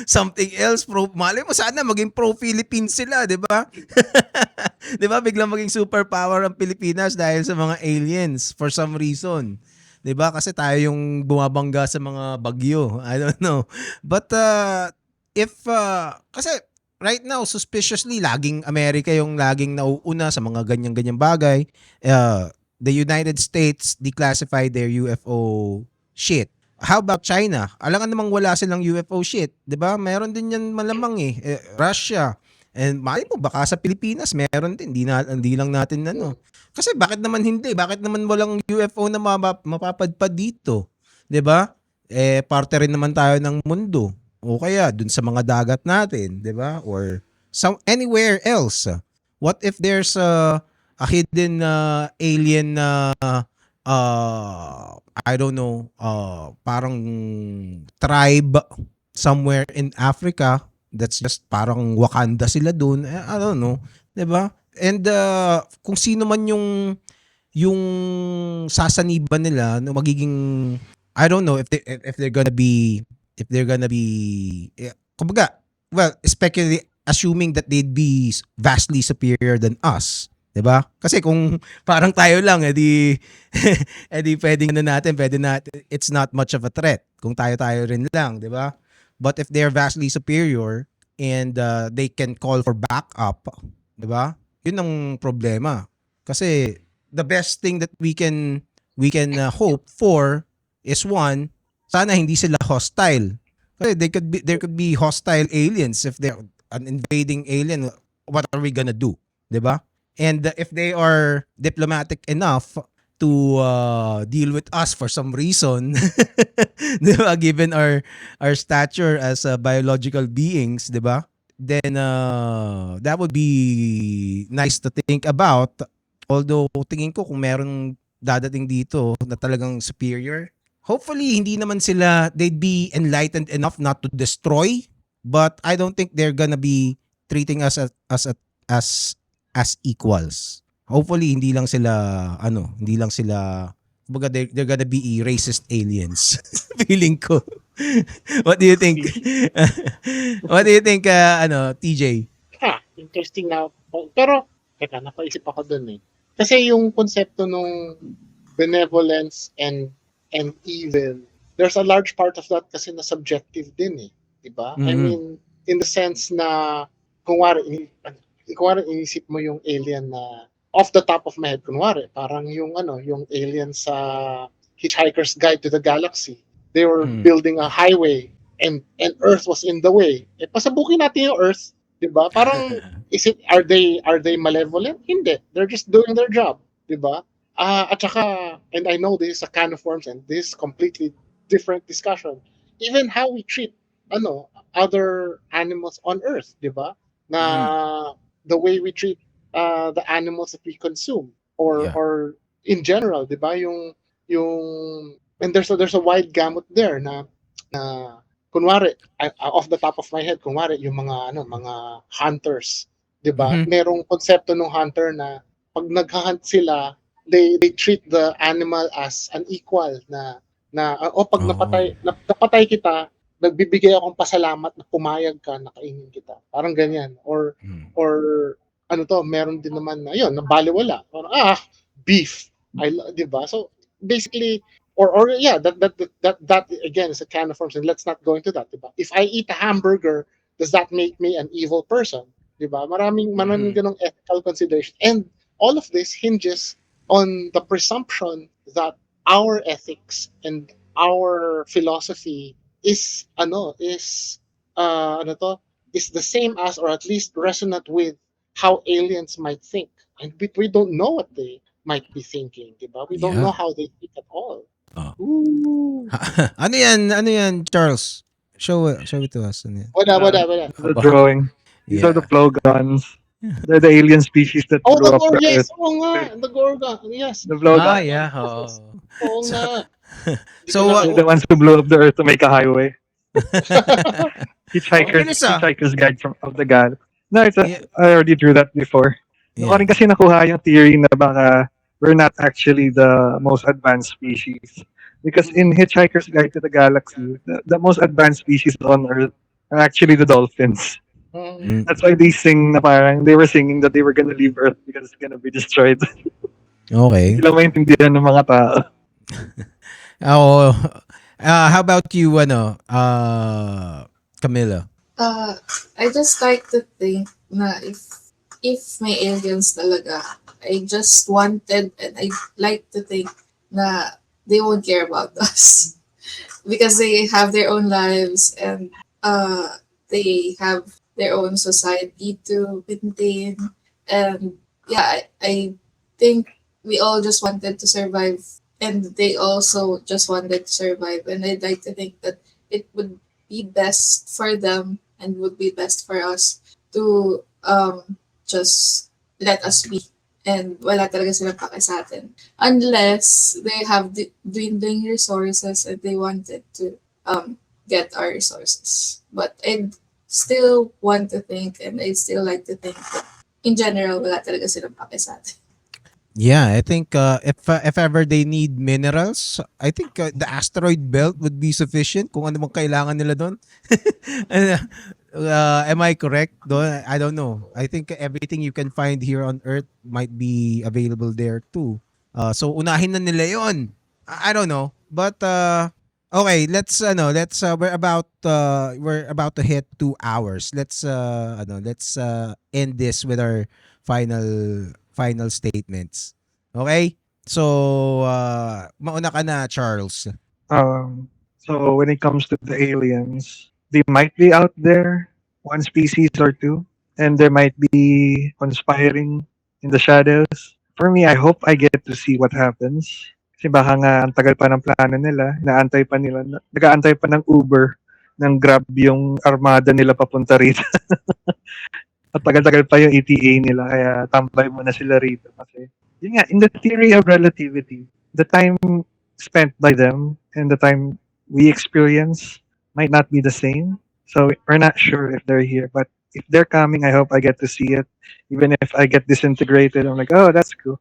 something else? Malay mo sana maging pro-Philippines sila, 'di ba? 'Di ba? Biglang maging superpower ang Pilipinas dahil sa mga aliens for some reason. 'Di ba? Kasi tayo yung bumabangga sa mga bagyo. I don't know. But kasi right now suspiciously laging America yung laging nauuna sa mga ganyan-ganyang bagay. the United States declassified their UFO shit. How about China? Alangan namang wala silang UFO shit, 'di ba? Meron din 'yan malamang Russia. And mali mo baka sa Pilipinas meron din, hindi lang natin ano. Kasi bakit naman hindi? Bakit naman walang UFO na mapapadpad dito? 'Di ba? Parte rin naman tayo ng mundo. O kaya dun sa mga dagat natin, 'di ba? Or anywhere else. What if there's a hidden alien na I don't know, parang tribe somewhere in Africa that's just parang Wakanda sila doon. I don't know, 'di ba? And kung sino man yung sasaniban nila no magiging I don't know if they're gonna be kumbaga, well, assuming that they'd be vastly superior than us. 'Di ba? Kasi kung parang tayo lang edi pwede natin it's not much of a threat kung tayo rin lang, 'di ba? But if they're vastly superior and they can call for backup, 'di ba? 'Yun ang problema. Kasi the best thing that we can hope for is one, sana hindi sila hostile. Kasi there could be hostile aliens if they're an invading alien. What are we gonna do? 'Di ba? And if they are diplomatic enough to deal with us for some reason, diba? Given our stature as biological beings, diba? Then that would be nice to think about. Although tingin ko kung meron dadating dito na talagang superior, hopefully hindi naman sila, they'd be enlightened enough not to destroy, but I don't think they're gonna be treating us as equals. Hopefully hindi lang sila kumbaga they're gonna be racist aliens. Feeling ko. What do you think? What do you think TJ?
Interesting na. Pero teka, napaisip ako dun eh. Kasi yung konsepto nung benevolence and evil, there's a large part of that kasi na subjective din eh, 'di ba? I mean, in the sense na kunwari inisip mo yung alien na off the top of my head, kunwari, parang yung alien sa Hitchhiker's Guide to the Galaxy. They were building a highway and Earth was in the way. Pasabukin natin yung Earth, 'di ba? Parang are they malevolent? Hindi. They're just doing their job, 'di ba? At saka, and I know this is a can of worms and this is completely different discussion. Even how we treat other animals on Earth, 'di ba? Na the way we treat the animals that we consume or in general, 'di ba? Yung and there's a wide gamut there na kunwari off the top of my head, kunwari yung mga hunters, 'di ba? Merong konsepto ng hunter na pag naghahunt sila, they treat the animal as an equal na pag napatay kita, nagbibigay akong pasalamat na pumayag ka na kainin kita. Parang ganyan. Or meron din naman na na baliwala. Parang beef. 'Di ba? So basically that again is a can of worms and let's not go into that, 'di ba? If I eat a hamburger, does that make me an evil person? 'Di ba? Maraming ganung ethical consideration. And all of this hinges on the presumption that our ethics and our philosophy is the same as or at least resonant with how aliens might think. And we don't know what they might be thinking, diba? We don't know how they think at all. Ooh.
Ano yan, Charles? Show it to us.
Wala.
The drawing. These are the Flogons. They're the alien species that
the
blew up the
yes,
Earth.
the Gorgon, yes.
The Flogons.
Yeah.
Oo nga.
So
They're the ones who blew up the Earth to make a highway. Hitchhiker's Guide of the Galaxy. No, I already drew that before. Ako rin kasi nakuha yung theory na baka we're not actually the most advanced species. Because in Hitchhiker's Guide to the Galaxy, the most advanced species on Earth are actually the dolphins. That's why they were singing that they were gonna leave Earth because it's gonna be destroyed.
Okay.
Hindi lang maintindihan ng mga tao.
How about you, Camilla?
I just like to think na if may aliens talaga, I just wanted and I like to think na they won't care about us because they have their own lives and they have their own society to maintain. And yeah, I think we all just wanted to survive and they also just wanted to survive. And I'd like to think that it would be best for them and would be best for us to just let us be and wala talaga silang pake sa atin. Unless they have dwindling resources and they wanted to get our resources. But I still want to think and I still like to think that in general, wala talaga silang pake sa atin.
Yeah, I think if ever they need minerals, I think the asteroid belt would be sufficient kung ano bang kailangan nila doon. Am I correct? Doon, I don't know. I think everything you can find here on Earth might be available there too. So unahin na nila 'yon. I don't know. But okay, let's we're about to hit 2 hours. Let's end this with our final statements. Okay? So mauna ka na, Charles.
So when it comes to the aliens, they might be out there, one species or two, and they might be conspiring in the shadows. For me, I hope I get to see what happens. Kasi baka nga ang tagal pa ng plano nila, nag-aantay pa ng Uber, ng Grab yung armada nila papunta rito. At tagal-tagal pa yung ETA nila, kaya tambay muna sila rito. Kasi, yun nga, in the theory of relativity, the time spent by them and the time we experience might not be the same. So we're not sure if they're here, but if they're coming, I hope I get to see it. Even if I get disintegrated, I'm like, oh, that's cool.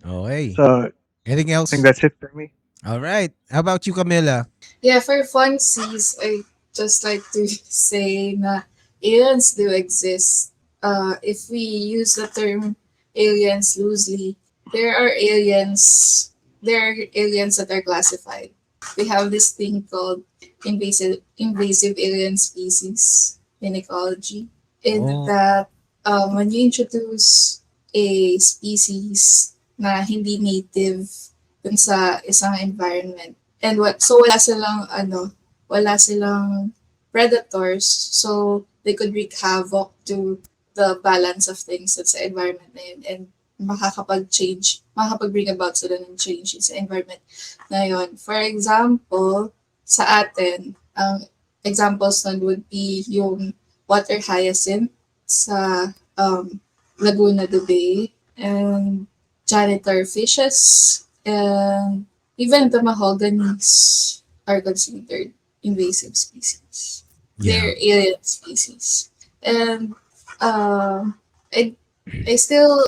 Okay.
So
Anything
I
else?
think that's it for me.
All right. How about you, Camilla?
Yeah, for funsies, I just like to say na aliens do exist. If we use the term aliens loosely, there are aliens. There are aliens that are classified. We have this thing called invasive alien species in ecology. In
Oh.
that, when you introduce a species na hindi native dun sa isang environment, and wala silang predators, so they could wreak havoc to the balance of things sa environment na yun, and makakapag-bring about sila ng change sa environment na yun. For example, sa atin, ang examples nun would be yung water hyacinth sa Laguna de Bay, and janitor fishes, and even the mahoganies are considered invasive species. They're alien species. And I still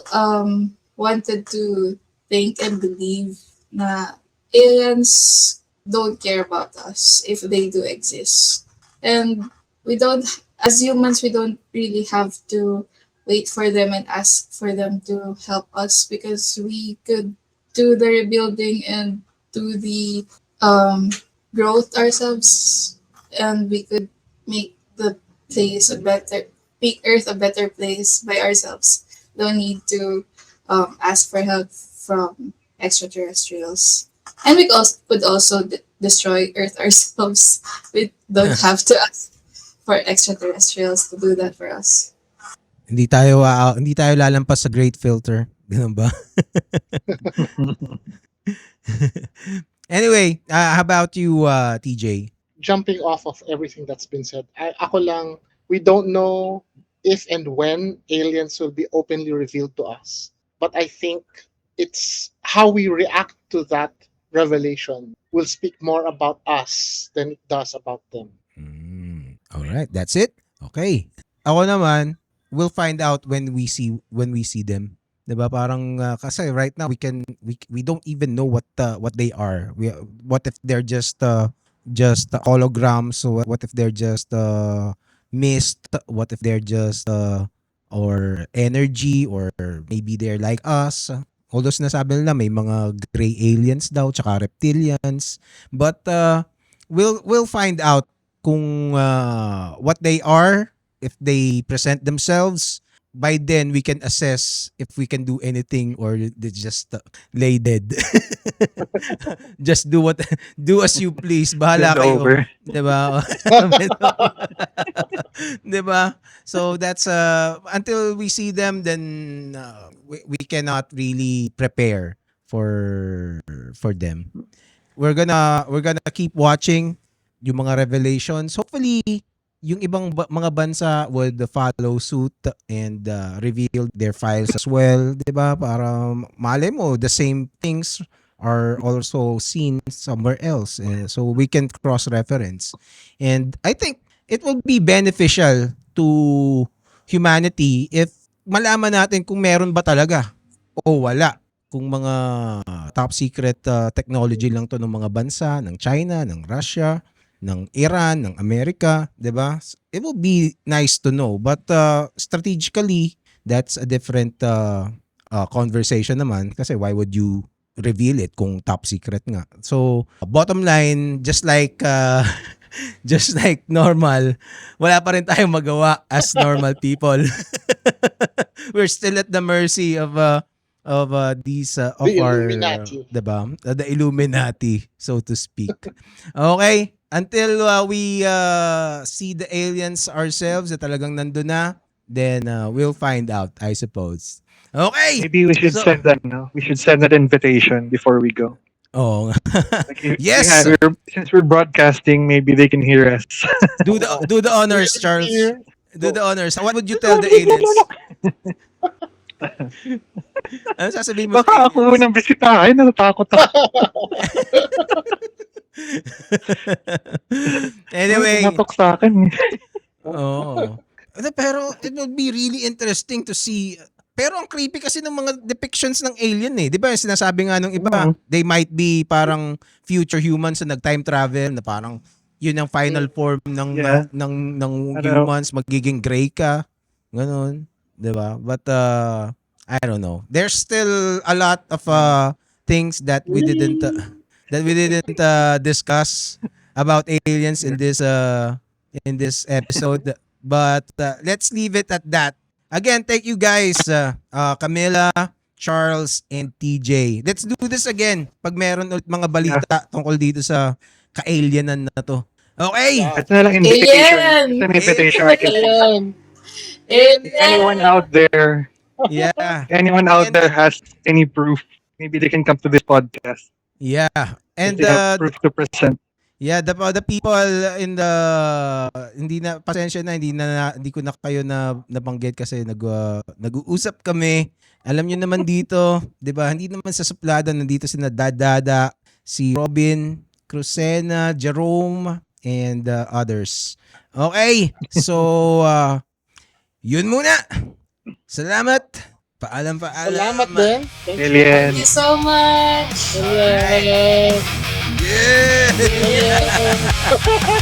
wanted to think and believe na aliens don't care about us if they do exist. And we don't, as humans, we don't really have to wait for them and ask for them to help us because we could do the rebuilding and do the growth ourselves, and we could make the place make Earth a better place by ourselves. Don't need to ask for help from extraterrestrials. And we could also destroy Earth ourselves. We don't have to ask for extraterrestrials to do that for us.
Hindi tayo lalampas sa Great Filter. Ganun ba? Anyway, how about you, TJ?
Jumping off of everything that's been said, we don't know if and when aliens will be openly revealed to us. But I think it's how we react to that revelation will speak more about us than it does about them.
All right, that's it. Okay. Ako naman, we'll find out when we see them. 'Di ba? Parang kasi right now we don't even know what they are. What if they're just holograms? So what if they're just mist? What if they're just or energy, or maybe they're like us? Although sinasabi nila may mga gray aliens daw tsaka reptilians, but we'll find out kung what they are if they present themselves, by then we can assess if we can do anything or they just lay dead. Just do as you please. Bahala
Bend
kayo.
over.
'Di ba? 'Di ba? So that's until we see them, then we cannot really prepare for them. We're gonna keep watching yung mga revelations. Hopefully yung ibang mga bansa would follow suit and reveal their files as well, 'di ba? Para malay mo the same things are also seen somewhere else, so we can cross reference. And I think it will be beneficial to humanity if malaman natin kung meron ba talaga o wala, kung mga top secret technology lang to ng mga bansa, ng China, ng Russia, ng Iran, ng Amerika, 'di ba? It will be nice to know, but strategically that's a different conversation naman, kasi why would you reveal it kung top secret nga? So bottom line, just like just like normal, wala pa rin tayong magawa as normal people. We're still at the mercy of these of
The
our
Illuminati.
diba? The Illuminati, so to speak. Okay, until we see the aliens ourselves na talagang nandun na, then we'll find out, I suppose. Okay.
Maybe we should
So-
send an invitation before we go.
Oh.
Like,
Yes.
since we're broadcasting, maybe they can hear us.
do the honors, Charles.
Here.
Do the honors. What would you tell the aliens? Ano sasabihin mo?
Baka ako unang bisitahin, natatakot ako.
Anyway,
Natok sa akin.
oh. Pero it would be really interesting to see. Pero ang creepy kasi ng mga depictions ng alien eh. 'Di ba? Sinasabi nga nung iba, they might be parang future humans na nag-time travel, na parang yun ang final form ng
Yeah.
ng
Ano?
humans, magiging gray ka. Ganon, 'di ba? But I don't know. There's still a lot of things that we didn't discuss about aliens in this episode. But let's leave it at that. Again, thank you guys, Camila, Charles, and TJ. Let's do this again pag meron ulit mga balita tungkol dito sa ka-alienan na to. Okay.
Ito na lang invitation.
Alien!
Ito na invitation. I can
Ayan.
anyone out there,
Yeah.
anyone out there has any proof, maybe they can come to this podcast.
Yeah. And
They have proof to present.
yeah, the people in the hindi na pasensya na hindi ko na kayo na nabanggit kasi nag-uusap kami. Alam niyo naman dito, 'di ba? Hindi naman sa suplada, nandito si Dadada, si Robin, Crucena, Jerome, and others. Okay. So yun muna. Salamat. Paalam.
Salamat din. Thank you.
Alien.
Thank you so much!
Alien.
Yeah.
Alien.